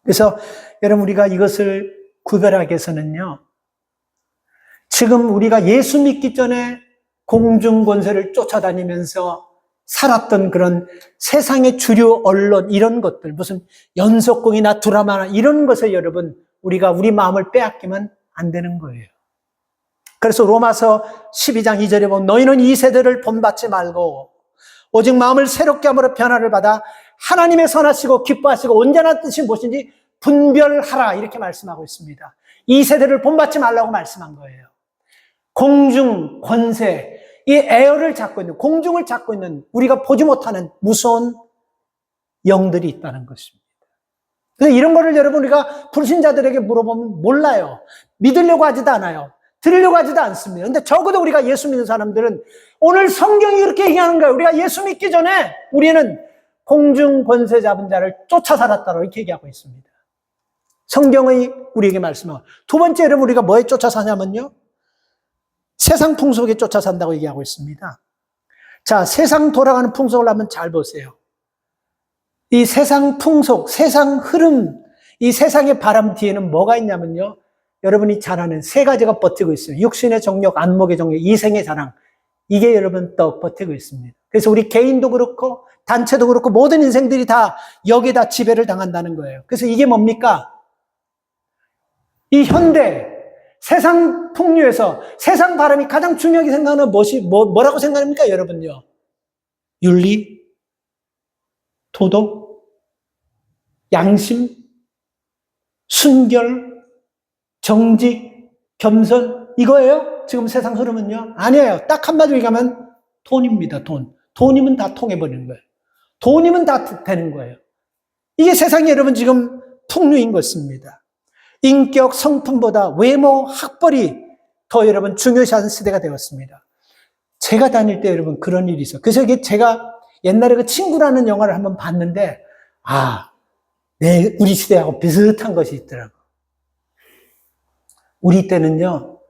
그래서 여러분 우리가 이것을 구별하기 위해서는요. 지금 우리가 예수 믿기 전에 공중 권세를 쫓아다니면서 살았던 그런 세상의 주류 언론 이런 것들 무슨 연속극이나 드라마나 이런 것에 여러분 우리가 우리 마음을 빼앗기면 안 되는 거예요. 그래서 로마서 12장 2절에 보면 너희는 이 세대를 본받지 말고 오직 마음을 새롭게 함으로 변화를 받아 하나님의 선하시고 기뻐하시고 온전한 뜻이 무엇인지 분별하라 이렇게 말씀하고 있습니다. 이 세대를 본받지 말라고 말씀한 거예요. 공중, 권세, 이 에어를 잡고 있는 공중을 잡고 있는 우리가 보지 못하는 무서운 영들이 있다는 것입니다. 그래서 이런 거를 여러분 우리가 불신자들에게 물어보면 몰라요. 믿으려고 하지도 않아요. 들으려고 하지도 않습니다. 근데 적어도 우리가 예수 믿는 사람들은 오늘 성경이 이렇게 얘기하는 거예요. 우리가 예수 믿기 전에 우리는 공중 권세 잡은 자를 쫓아 살았다고 이렇게 얘기하고 있습니다. 성경의 우리에게 말씀하고 두 번째 여러분 우리가 뭐에 쫓아 사냐면요. 세상 풍속에 쫓아 산다고 얘기하고 있습니다. 자, 세상 돌아가는 풍속을 한번 잘 보세요. 이 세상 풍속, 세상 흐름, 이 세상의 바람 뒤에는 뭐가 있냐면요. 여러분이 잘 아는 세 가지가 버티고 있어요. 육신의 정욕, 안목의 정욕, 이생의 자랑. 이게 여러분 떡 버티고 있습니다. 그래서 우리 개인도 그렇고 단체도 그렇고 모든 인생들이 다 여기에다 지배를 당한다는 거예요. 그래서 이게 뭡니까? 이 현대 세상 풍류에서 세상 바람이 가장 중요하게 생각하는 것이 뭐라고 생각합니까, 여러분요? 윤리, 도덕, 양심, 순결, 정직, 겸손 이거예요? 지금 세상 흐름은요? 아니에요. 딱 한마디로 얘기하면 돈입니다. 돈. 돈이면 다 통해버리는 거예요. 돈이면 다 되는 거예요. 이게 세상에 여러분 지금 풍류인 것입니다. 인격, 성품보다 외모, 학벌이 더 여러분 중요시하는 시대가 되었습니다. 제가 다닐 때 여러분 그런 일이 있어요. 그래서 이게 제가 옛날에 그 친구라는 영화를 한번 봤는데 우리 시대하고 비슷한 것이 있더라고. 우리 때는요.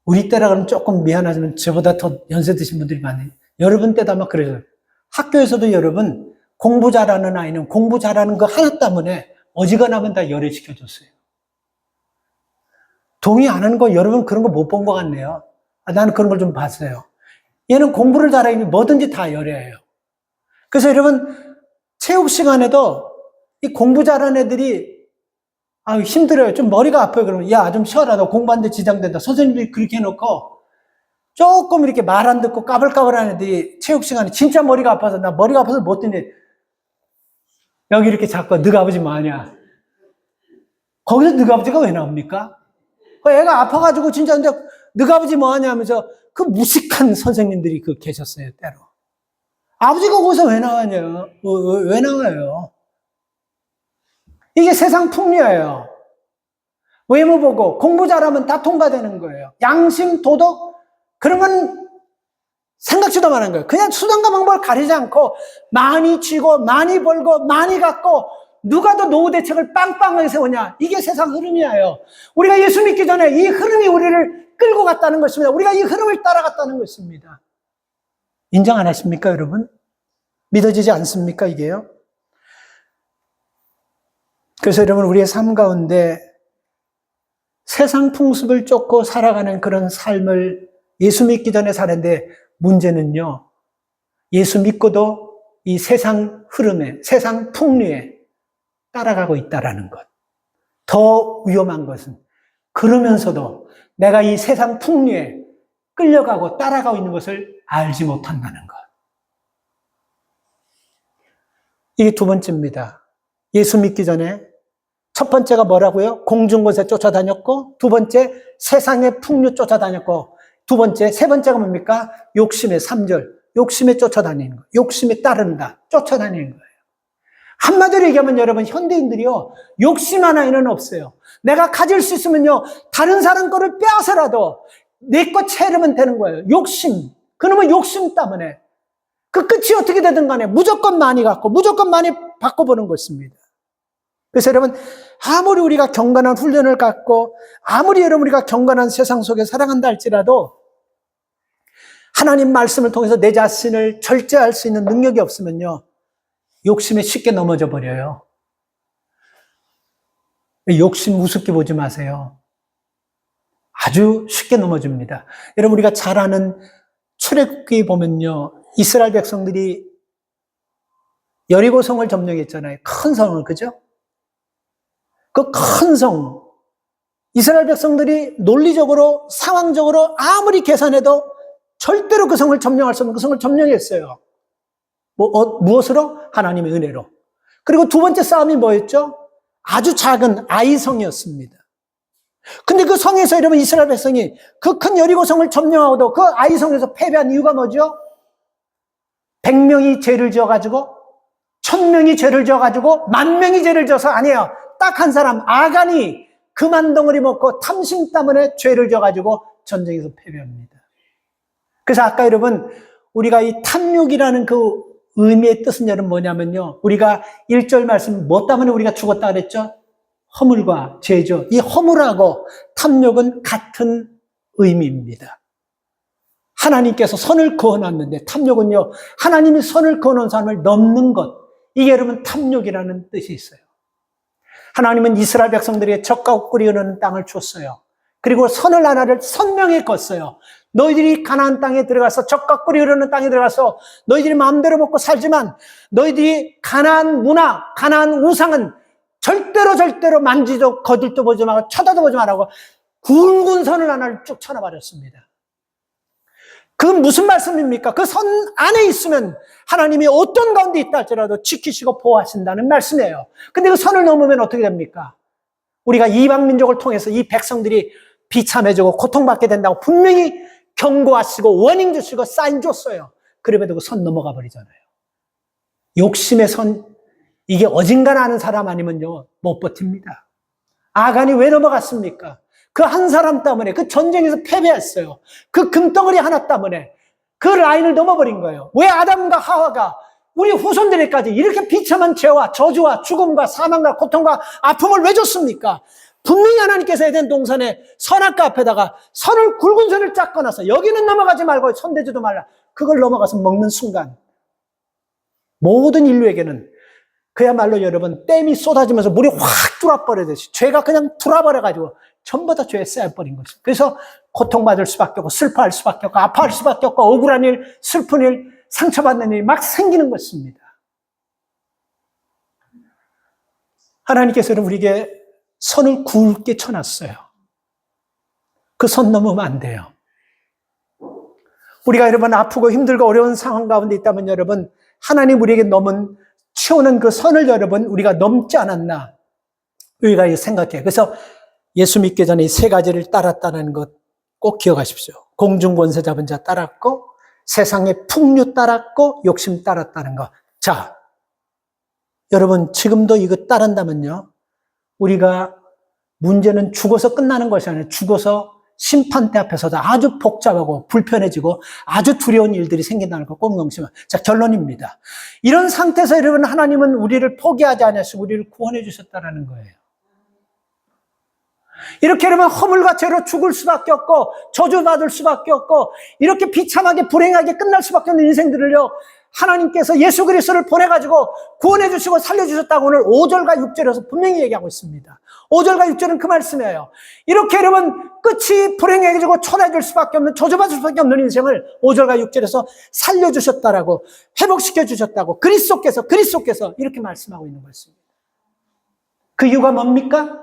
우리 때라 그러면 조금 미안하지만 저보다 더 연세 드신 분들이 많아요. 여러분 때도 아마 그래요. 학교에서도 여러분 공부 잘하는 아이는 공부 잘하는 거 하나 때문에 어지간하면 다 열애시켜줬어요. 동의 안 하는 거 여러분 그런 거 못 본 것 같네요. 나는 그런 걸 좀 봤어요. 얘는 공부를 잘하니 뭐든지 다 열애해요. 그래서 여러분 체육 시간에도 이 공부 잘하는 애들이 힘들어요. 좀 머리가 아파요. 그러면 야, 좀 쉬어라. 너 공부하는데 지장된다. 선생님들이 그렇게 해놓고 조금 이렇게 말 안 듣고 까불까불하는 애들이 체육 시간에 진짜 머리가 아파서 나 머리가 아파서 못 듣니 여기 이렇게 자꾸 너가 아버지 뭐하냐. 거기서 너가 아버지가 왜 나옵니까? 애가 아파가지고 진짜 근데 너가 아버지 뭐하냐 하면서 그 무식한 선생님들이 계셨어요. 때로. 아버지가 거기서 왜 나와요? 왜 나와요? 이게 세상 풍류예요. 외모 보고 공부 잘하면 다 통과되는 거예요. 양심, 도덕 그런 건 생각지도 않은 거예요. 그냥 수단과 방법을 가리지 않고 많이 쥐고 많이 벌고 많이 갖고 누가 더 노후 대책을 빵빵하게 세우냐. 이게 세상 흐름이에요. 우리가 예수 믿기 전에 이 흐름이 우리를 끌고 갔다는 것입니다. 우리가 이 흐름을 따라갔다는 것입니다. 인정 안 하십니까, 여러분? 믿어지지 않습니까, 이게요? 그래서 여러분, 우리의 삶 가운데 세상 풍습을 쫓고 살아가는 그런 삶을 예수 믿기 전에 사는데 문제는요, 예수 믿고도 이 세상 흐름에, 세상 풍류에 따라가고 있다라는 것. 더 위험한 것은 그러면서도 내가 이 세상 풍류에 끌려가고 따라가고 있는 것을 알지 못한다는 것. 이게 두 번째입니다. 예수 믿기 전에 첫 번째가 뭐라고요? 공중곳에 쫓아다녔고, 두 번째 세상의 풍류 쫓아다녔고, 두 번째, 세 번째가 뭡니까? 욕심의 3절. 욕심에 쫓아다니는 거. 욕심에 따른다. 쫓아다니는 거예요. 한마디로 얘기하면 여러분, 현대인들이요, 욕심 하나에는 없어요. 내가 가질 수 있으면요, 다른 사람 거를 빼앗아라도 내 거 채우면 되는 거예요. 욕심. 그놈의 욕심 때문에. 그 끝이 어떻게 되든 간에 무조건 많이 갖고, 무조건 많이 바꿔보는 것입니다. 그래서 여러분, 아무리 우리가 경건한 훈련을 갖고, 아무리 여러분 우리가 경건한 세상 속에 살아간다 할지라도, 하나님 말씀을 통해서 내 자신을 절제할 수 있는 능력이 없으면요, 욕심에 쉽게 넘어져 버려요. 욕심 우습게 보지 마세요. 아주 쉽게 넘어집니다. 여러분, 우리가 잘 아는 출애굽기 보면요, 이스라엘 백성들이 여리고 성을 점령했잖아요. 큰 성을, 그죠? 그 큰 성, 이스라엘 백성들이 논리적으로, 상황적으로 아무리 계산해도 절대로 그 성을 점령할 수 없는 그 성을 점령했어요. 무엇으로? 하나님의 은혜로. 그리고 두 번째 싸움이 뭐였죠? 아주 작은 아이성이었습니다. 근데 그 성에서 여러분 이스라엘 백성이 그 큰 여리고 성을 점령하고도 그 아이성에서 패배한 이유가 뭐죠? 100명이 죄를 지어가지고 1000명이 죄를 지어가지고 10,000명이 죄를 지어서 아니에요. 딱 한 사람 아간이 그만 덩어리 먹고 탐심 때문에 죄를 지어가지고 전쟁에서 패배합니다. 그래서 아까 여러분 우리가 이 탐욕이라는 그 의미의 뜻은 여러분 뭐냐면요, 우리가 1절 말씀 뭐 때문에 우리가 죽었다 그랬죠? 허물과 죄죠. 이 허물하고 탐욕은 같은 의미입니다. 하나님께서 선을 그어놨는데 탐욕은요, 하나님이 선을 그어놓은 사람을 넘는 것, 이게 여러분 탐욕이라는 뜻이 있어요. 하나님은 이스라엘 백성들에게 젖과 꿀이 흐르는 땅을 줬어요. 그리고 선을 하나를 선명히 껐어요. 너희들이 가나안 땅에 들어가서 젖과 꿀이 흐르는 땅에 들어가서 너희들이 마음대로 먹고 살지만 너희들이 가나안 문화, 가나안 우상은 절대로 만지도 거들도 보지 말고 쳐다도 보지 말라고 굵은 선을 하나를 쭉 쳐놔버렸습니다. 그건 무슨 말씀입니까? 그 선 안에 있으면 하나님이 어떤 가운데 있다 할지라도 지키시고 보호하신다는 말씀이에요. 근데 그 선을 넘으면 어떻게 됩니까? 우리가 이방 민족을 통해서 이 백성들이 비참해지고 고통받게 된다고 분명히 경고하시고 워닝 주시고 사인 줬어요. 그럼에도 그 선 넘어가 버리잖아요. 욕심의 선, 이게 어딘가는 사람 아니면요 못 버팁니다. 아간이 왜 넘어갔습니까? 그 한 사람 때문에, 그 전쟁에서 패배했어요. 그 금덩어리 하나 때문에 그 라인을 넘어버린 거예요. 왜 아담과 하와가 우리 후손들에까지 이렇게 비참한 죄와 저주와 죽음과 사망과 고통과 아픔을 왜 줬습니까? 분명히 하나님께서 에덴 동산에 선악과 앞에다가 굵은 선을 쫙 꺼놔서 여기는 넘어가지 말고 손대지도 말라. 그걸 넘어가서 먹는 순간 모든 인류에게는 그야말로 여러분 댐이 쏟아지면서 물이 확 뚫어버리듯이 죄가 그냥 뚫어버려가지고 전부 다 죄에 쌓여버린 것입니다. 그래서 고통받을 수밖에 없고 슬퍼할 수밖에 없고 아파할 수밖에 없고 억울한 일, 슬픈 일, 상처받는 일이 막 생기는 것입니다. 하나님께서는 우리에게 선을 굵게 쳐놨어요. 그 선 넘으면 안 돼요. 우리가 여러분 아프고 힘들고 어려운 상황 가운데 있다면 여러분 하나님 우리에게 치우는 그 선을 여러분 우리가 넘지 않았나 우리가 생각해요. 그래서 예수 믿기 전에 이 세 가지를 따랐다는 것 꼭 기억하십시오. 공중권세 잡은 자 따랐고 세상의 풍류 따랐고 욕심 따랐다는 것. 자, 여러분 지금도 이거 따른다면요 우리가 문제는 죽어서 끝나는 것이 아니라 죽어서 심판대 앞에서도 아주 복잡하고 불편해지고 아주 두려운 일들이 생긴다는 거 꼭 명심하세요. 자, 결론입니다. 이런 상태에서 여러분 하나님은 우리를 포기하지 않으시고 우리를 구원해 주셨다는 거예요. 이렇게 여러분 허물과 죄로 죽을 수밖에 없고 저주받을 수밖에 없고 이렇게 비참하게 불행하게 끝날 수밖에 없는 인생들을요 하나님께서 예수 그리스도를 보내가지고 구원해 주시고 살려주셨다고 오늘 5절과 6절에서 분명히 얘기하고 있습니다. 5절과 6절은 그 말씀이에요. 이렇게 여러분 끝이 불행해지고 초라해질 수밖에 없는 저주받을 수밖에 없는 인생을 5절과 6절에서 살려주셨다라고 회복시켜주셨다고 그리스도께서 이렇게 말씀하고 있는 것입니다. 그 이유가 뭡니까?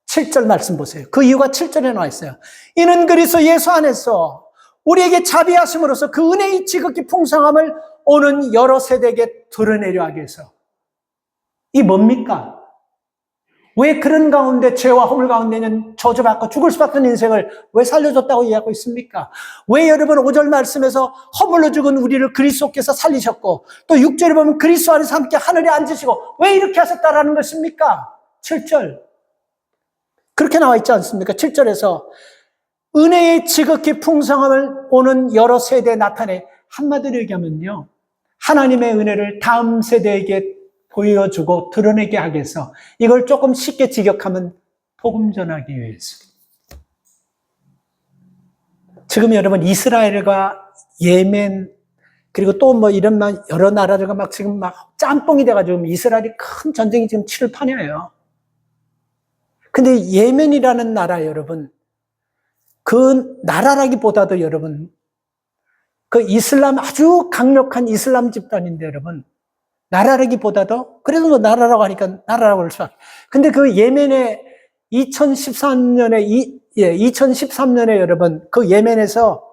7절 말씀 보세요. 그 이유가 7절에 나와 있어요. 이는 그리스도 예수 안에서 우리에게 자비하심으로써 그 은혜의 지극히 풍성함을 오는 여러 세대에게 드러내려 하기 위해서. 이 뭡니까? 왜 그런 가운데 죄와 허물 가운데 있는 저주받고 죽을 수밖에 없는 인생을 왜 살려줬다고 이야기하고 있습니까? 왜 여러분 5절 말씀에서 허물로 죽은 우리를 그리스도께서 살리셨고 또 6절에 보면 그리스도 안에서 함께 하늘에 앉으시고 왜 이렇게 하셨다라는 것입니까? 7절 그렇게 나와 있지 않습니까? 7절에서 은혜의 지극히 풍성함을 오는 여러 세대에 나타내 한마디로 얘기하면요 하나님의 은혜를 다음 세대에게 보여주고 드러내게 하기 위해서 이걸 조금 쉽게 직역하면 복음 전하기 위해서. 지금 여러분 이스라엘과 예멘 그리고 또 뭐 이런 여러 나라들과 막 지금 막 짬뽕이 돼가지고 이스라엘이 큰 전쟁이 지금 치를 판이에요. 근데 예멘이라는 나라 여러분 그 나라라기보다도 여러분 그 이슬람 아주 강력한 이슬람 집단인데 여러분 나라라기보다도 그래도 뭐 나라라고 하니까 나라라고 할 수밖에. 근데 그 예멘의 2013년에 여러분 그 예멘에서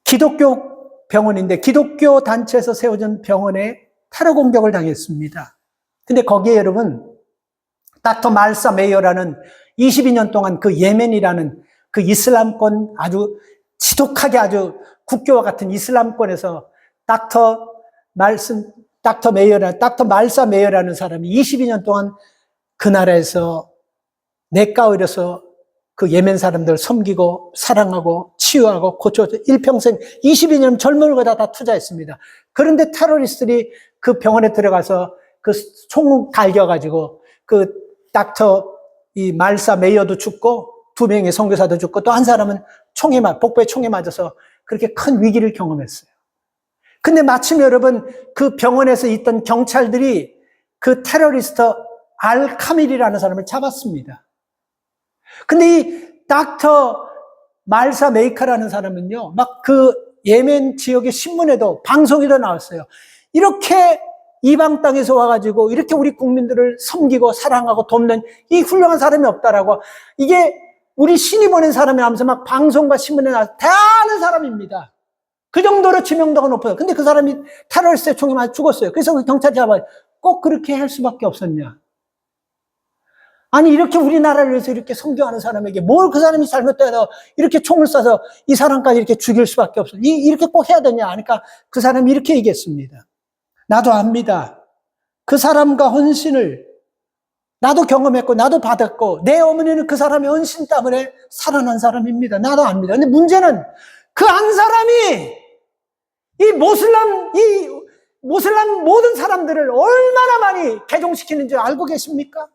기독교 병원인데 기독교 단체에서 세워진 병원에 테러 공격을 당했습니다. 근데 거기에 여러분 닥터 말사 메이어라는 22년 동안 그 예멘이라는 그 이슬람권 아주 지독하게 아주 국교와 같은 이슬람권에서 닥터 말사 메이어라는 사람이 22년 동안 그 나라에서 내과 의료서 그 예멘 사람들 섬기고 사랑하고 치유하고 고쳐서 일평생 22년 젊은 걸 다 투자했습니다. 그런데 테러리스트들이 그 병원에 들어가서 그 총 갈겨가지고 그 이 말사 메이어도 죽고 2명의 선교사도 죽고 또 한 사람은 복부에 총에 맞아서 그렇게 큰 위기를 경험했어요. 근데 마침 여러분 그 병원에서 있던 경찰들이 그 테러리스트 알카밀이라는 사람을 잡았습니다. 근데 이 닥터 말사 메이카라는 사람은요, 막 그 예멘 지역의 신문에도 방송에도 나왔어요. 이렇게 이방 땅에서 와가지고 이렇게 우리 국민들을 섬기고 사랑하고 돕는 이 훌륭한 사람이 없다라고 이게 우리 신이 보낸 사람이 하면서 막 방송과 신문에 나와서 대단한 사람입니다. 그 정도로知名도가 높아요. 근데 그 사람이 테러리스트의 총에 맞아 죽었어요. 그래서 그 경찰이 잡아요. 꼭 그렇게 할 수밖에 없었냐? 아니 이렇게 우리나라를 위해서 이렇게 선교하는 사람에게 뭘 그 사람이 잘못돼서 이렇게 총을 쏴서 이 사람까지 이렇게 죽일 수밖에 없어. 이렇게 꼭 해야 되냐? 그러니까 그 사람이 이렇게 얘기했습니다. 나도 압니다. 그 사람과 헌신을 나도 경험했고 나도 받았고 내 어머니는 그 사람의 헌신 때문에 살아난 사람입니다. 나도 압니다. 근데 문제는 그 한 사람이 이 모슬람 모든 사람들을 얼마나 많이 개종시키는지 알고 계십니까?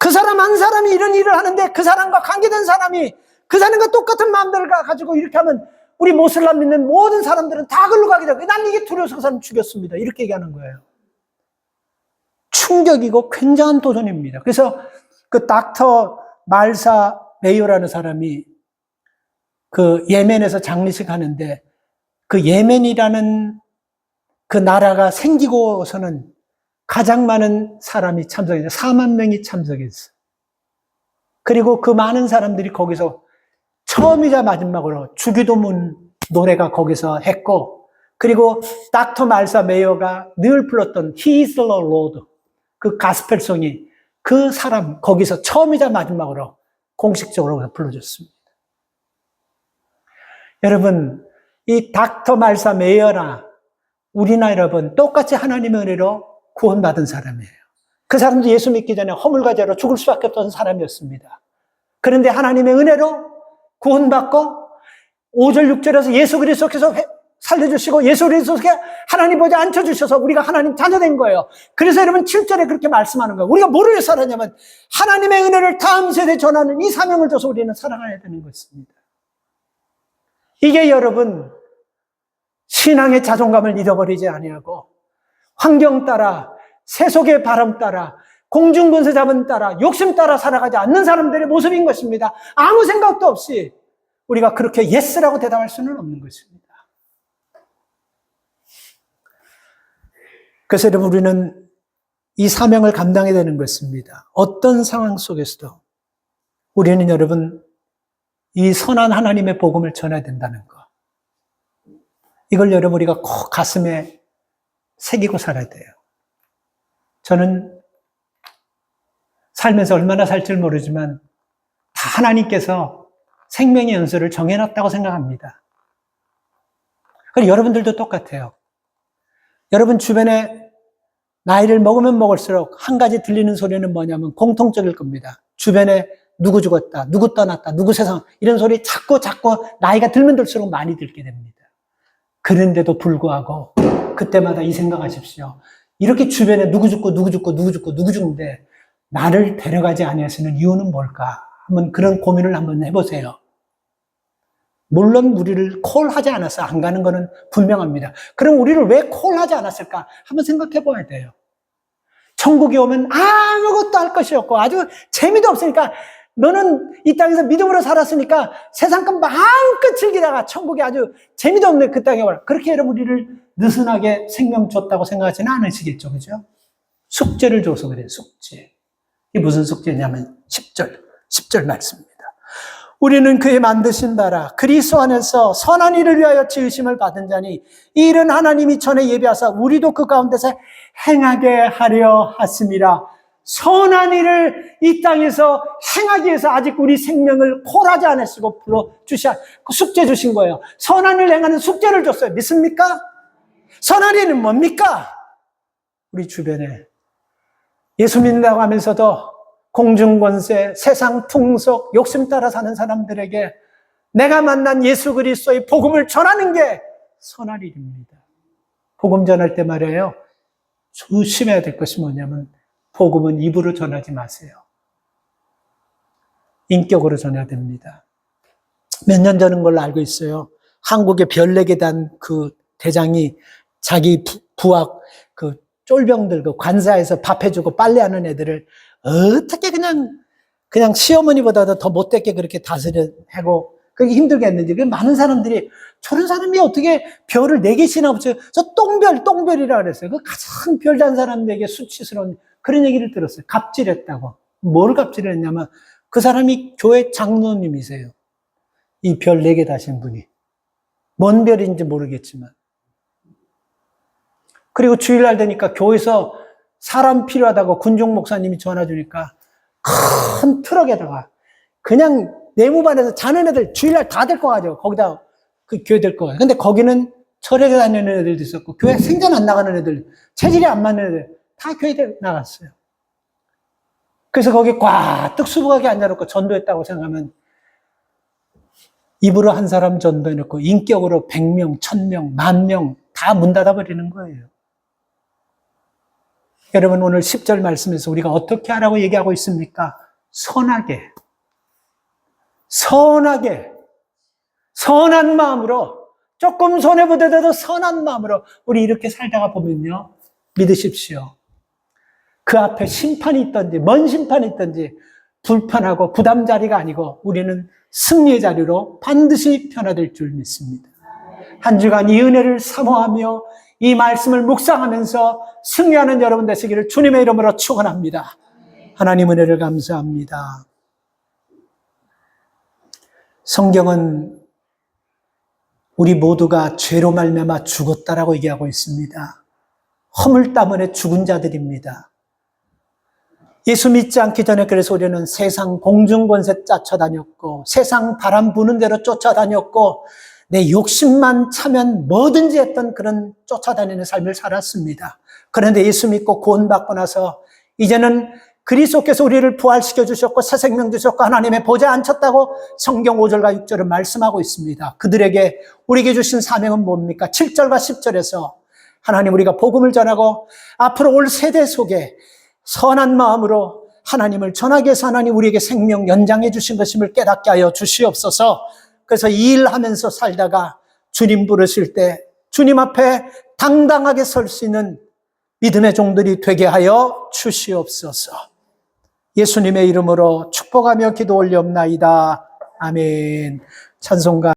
그 사람 한 사람이 이런 일을 하는데 그 사람과 관계된 사람이 그 사람과 똑같은 마음들을 가지고 이렇게 하면 우리 모슬람 믿는 모든 사람들은 다 글로 가게 되고 난 이게 두려워서 그 사람 죽였습니다. 이렇게 얘기하는 거예요. 충격이고 굉장한 도전입니다. 그래서 그 닥터 말사 메이어라는 사람이 그 예멘에서 장례식 하는데 그 예멘이라는 그 나라가 생기고서는 가장 많은 사람이 참석했어요. 4만 명이 참석했어요. 그리고 그 많은 사람들이 거기서 처음이자 마지막으로 주기도문 노래가 거기서 했고, 그리고 닥터 말사 메이어가 늘 불렀던 He is the Lord, 그 가스펠송이 그 사람 거기서 처음이자 마지막으로 공식적으로 불러줬습니다. 여러분, 이 닥터 말사 메이어나 우리나 여러분 똑같이 하나님의 은혜로 구원받은 사람이에요. 그 사람도 예수 믿기 전에 허물과제로 죽을 수밖에 없던 사람이었습니다. 그런데 하나님의 은혜로 구원받고 5절 6절에서 예수 그리스도께서 살려주시고 예수 그리스도께 하나님 보좌에 앉혀주셔서 우리가 하나님 자녀된 거예요. 그래서 여러분 7절에 그렇게 말씀하는 거예요. 우리가 뭐를 위해서 살았냐면 하나님의 은혜를 다음 세대에 전하는 이 사명을 줘서 우리는 살아가야 되는 것입니다. 이게 여러분 신앙의 자존감을 잃어버리지 아니하고 환경 따라 세속의 바람 따라 공중분세 잡은 따라 욕심 따라 살아가지 않는 사람들의 모습인 것입니다. 아무 생각도 없이 우리가 그렇게 예스라고 대답할 수는 없는 것입니다. 그래서 여러분 우리는 이 사명을 감당해야 되는 것입니다. 어떤 상황 속에서도 우리는 여러분 이 선한 하나님의 복음을 전해야 된다는 것. 이걸 여러분 우리가 꼭 가슴에 새기고 살아야 돼요. 저는 살면서 얼마나 살지 모르지만 다 하나님께서 생명의 연수를 정해놨다고 생각합니다. 그리고 여러분들도 똑같아요. 여러분 주변에 나이를 먹으면 먹을수록 한 가지 들리는 소리는 뭐냐면 공통적일 겁니다. 주변에 누구 죽었다, 누구 떠났다, 누구 세상 이런 소리 자꾸 나이가 들면 들수록 많이 듣게 됩니다. 그런데도 불구하고 그때마다 이 생각하십시오. 이렇게 주변에 누구 죽는데 나를 데려가지 아니하시는 이유는 뭘까? 한번 그런 고민을 한번 해보세요. 물론 우리를 콜하지 않아서 안 가는 것은 분명합니다. 그럼 우리를 왜 콜하지 않았을까? 한번 생각해 봐야 돼요. 천국에 오면 아무것도 할 것이 없고 아주 재미도 없으니까 너는 이 땅에서 믿음으로 살았으니까 세상 것 마음껏 즐기다가 천국에 아주 재미도 없네 그 땅에 와라. 그렇게 여러분 우리를 느슨하게 생명 줬다고 생각하지는 않으시겠죠. 그죠? 숙제를 줘서 그래요. 숙제. 이게 무슨 숙제냐면 10절 말씀입니다. 우리는 그의 만드신 바라 그리스도 안에서 선한 일을 위하여 지으심을 받은 자니 이 일은 하나님이 전에 예비하사 우리도 그 가운데서 행하게 하려 하심이라. 선한 일을 이 땅에서 행하기 위해서 아직 우리 생명을 콜하지 않으시고 불러주셔 숙제 주신 거예요. 선한 일을 행하는 숙제를 줬어요. 믿습니까? 선한 일은 뭡니까? 우리 주변에 예수 믿는다고 하면서도 공중권세, 세상 풍속, 욕심 따라 사는 사람들에게 내가 만난 예수 그리스도의 복음을 전하는 게 선한 일입니다. 복음 전할 때 말이에요. 조심해야 될 것이 뭐냐면 복음은 입으로 전하지 마세요. 인격으로 전해야 됩니다. 몇 년 전인 걸로 알고 있어요. 한국의 별내계단 그 대장이 자기 부하 그 쫄병들 그 관사에서 밥 해주고 빨래하는 애들을 어떻게 그냥 시어머니보다도 더 못되게 그렇게 다스려하고 그게 힘들게 했는지 많은 사람들이 저런 사람이 어떻게 별을 4개씩이나 붙여요. 저 똥별이라 그랬어요. 그 가장 별단 사람들에게 수치스러운 그런 얘기를 들었어요. 갑질했다고. 뭘 갑질했냐면 그 사람이 교회 장로님이세요. 이 별 4개 다신 분이. 뭔 별인지 모르겠지만. 그리고 주일날 되니까 교회에서 사람 필요하다고 군종 목사님이 전화 주니까 큰 트럭에다가 그냥 내무반에서 자는 애들 주일날 다 데리고 가죠. 거기다 그 교회 데리고 가요. 근데 거기는 철회 다니는 애들도 있었고 교회 생전 안 나가는 애들, 체질이 안 맞는 애들 다 교회에 나갔어요. 그래서 거기 꽉 수북하게 앉아놓고 전도했다고 생각하면 입으로 한 사람 전도해놓고 인격으로 100명, 1000명, 10,000명 다 문 닫아버리는 거예요. 여러분, 오늘 10절 말씀에서 우리가 어떻게 하라고 얘기하고 있습니까? 선하게, 선한 마음으로, 조금 손해보더라도 선한 마음으로 우리 이렇게 살다가 보면요, 믿으십시오. 그 앞에 심판이 있든지 먼 심판이 있든지 불편하고 부담 자리가 아니고 우리는 승리의 자리로 반드시 변화될 줄 믿습니다. 한 주간 이 은혜를 사모하며 이 말씀을 묵상하면서 승리하는 여러분 되시기를 주님의 이름으로 축원합니다. 하나님 은혜를 감사합니다. 성경은 우리 모두가 죄로 말미암아 죽었다라고 얘기하고 있습니다. 허물 때문에 죽은 자들입니다. 예수 믿지 않기 전에 그래서 우리는 세상 공중권세 쫓아다녔고 세상 바람 부는 대로 쫓아다녔고 내 욕심만 차면 뭐든지 했던 그런 쫓아다니는 삶을 살았습니다. 그런데 예수 믿고 구원받고 나서 이제는 그리스도께서 우리를 부활시켜 주셨고 새 생명 주셨고 하나님의 보좌에 앉혔다고 성경 5절과 6절은 말씀하고 있습니다. 그들에게 우리에게 주신 사명은 뭡니까? 7절과 10절에서 하나님 우리가 복음을 전하고 앞으로 올 세대 속에 선한 마음으로 하나님을 전하기 위해서 하나님 우리에게 생명 연장해 주신 것임을 깨닫게 하여 주시옵소서. 그래서 이 일하면서 살다가 주님 부르실 때 주님 앞에 당당하게 설 수 있는 믿음의 종들이 되게 하여 주시옵소서. 예수님의 이름으로 축복하며 기도 올리옵나이다. 아멘. 찬송가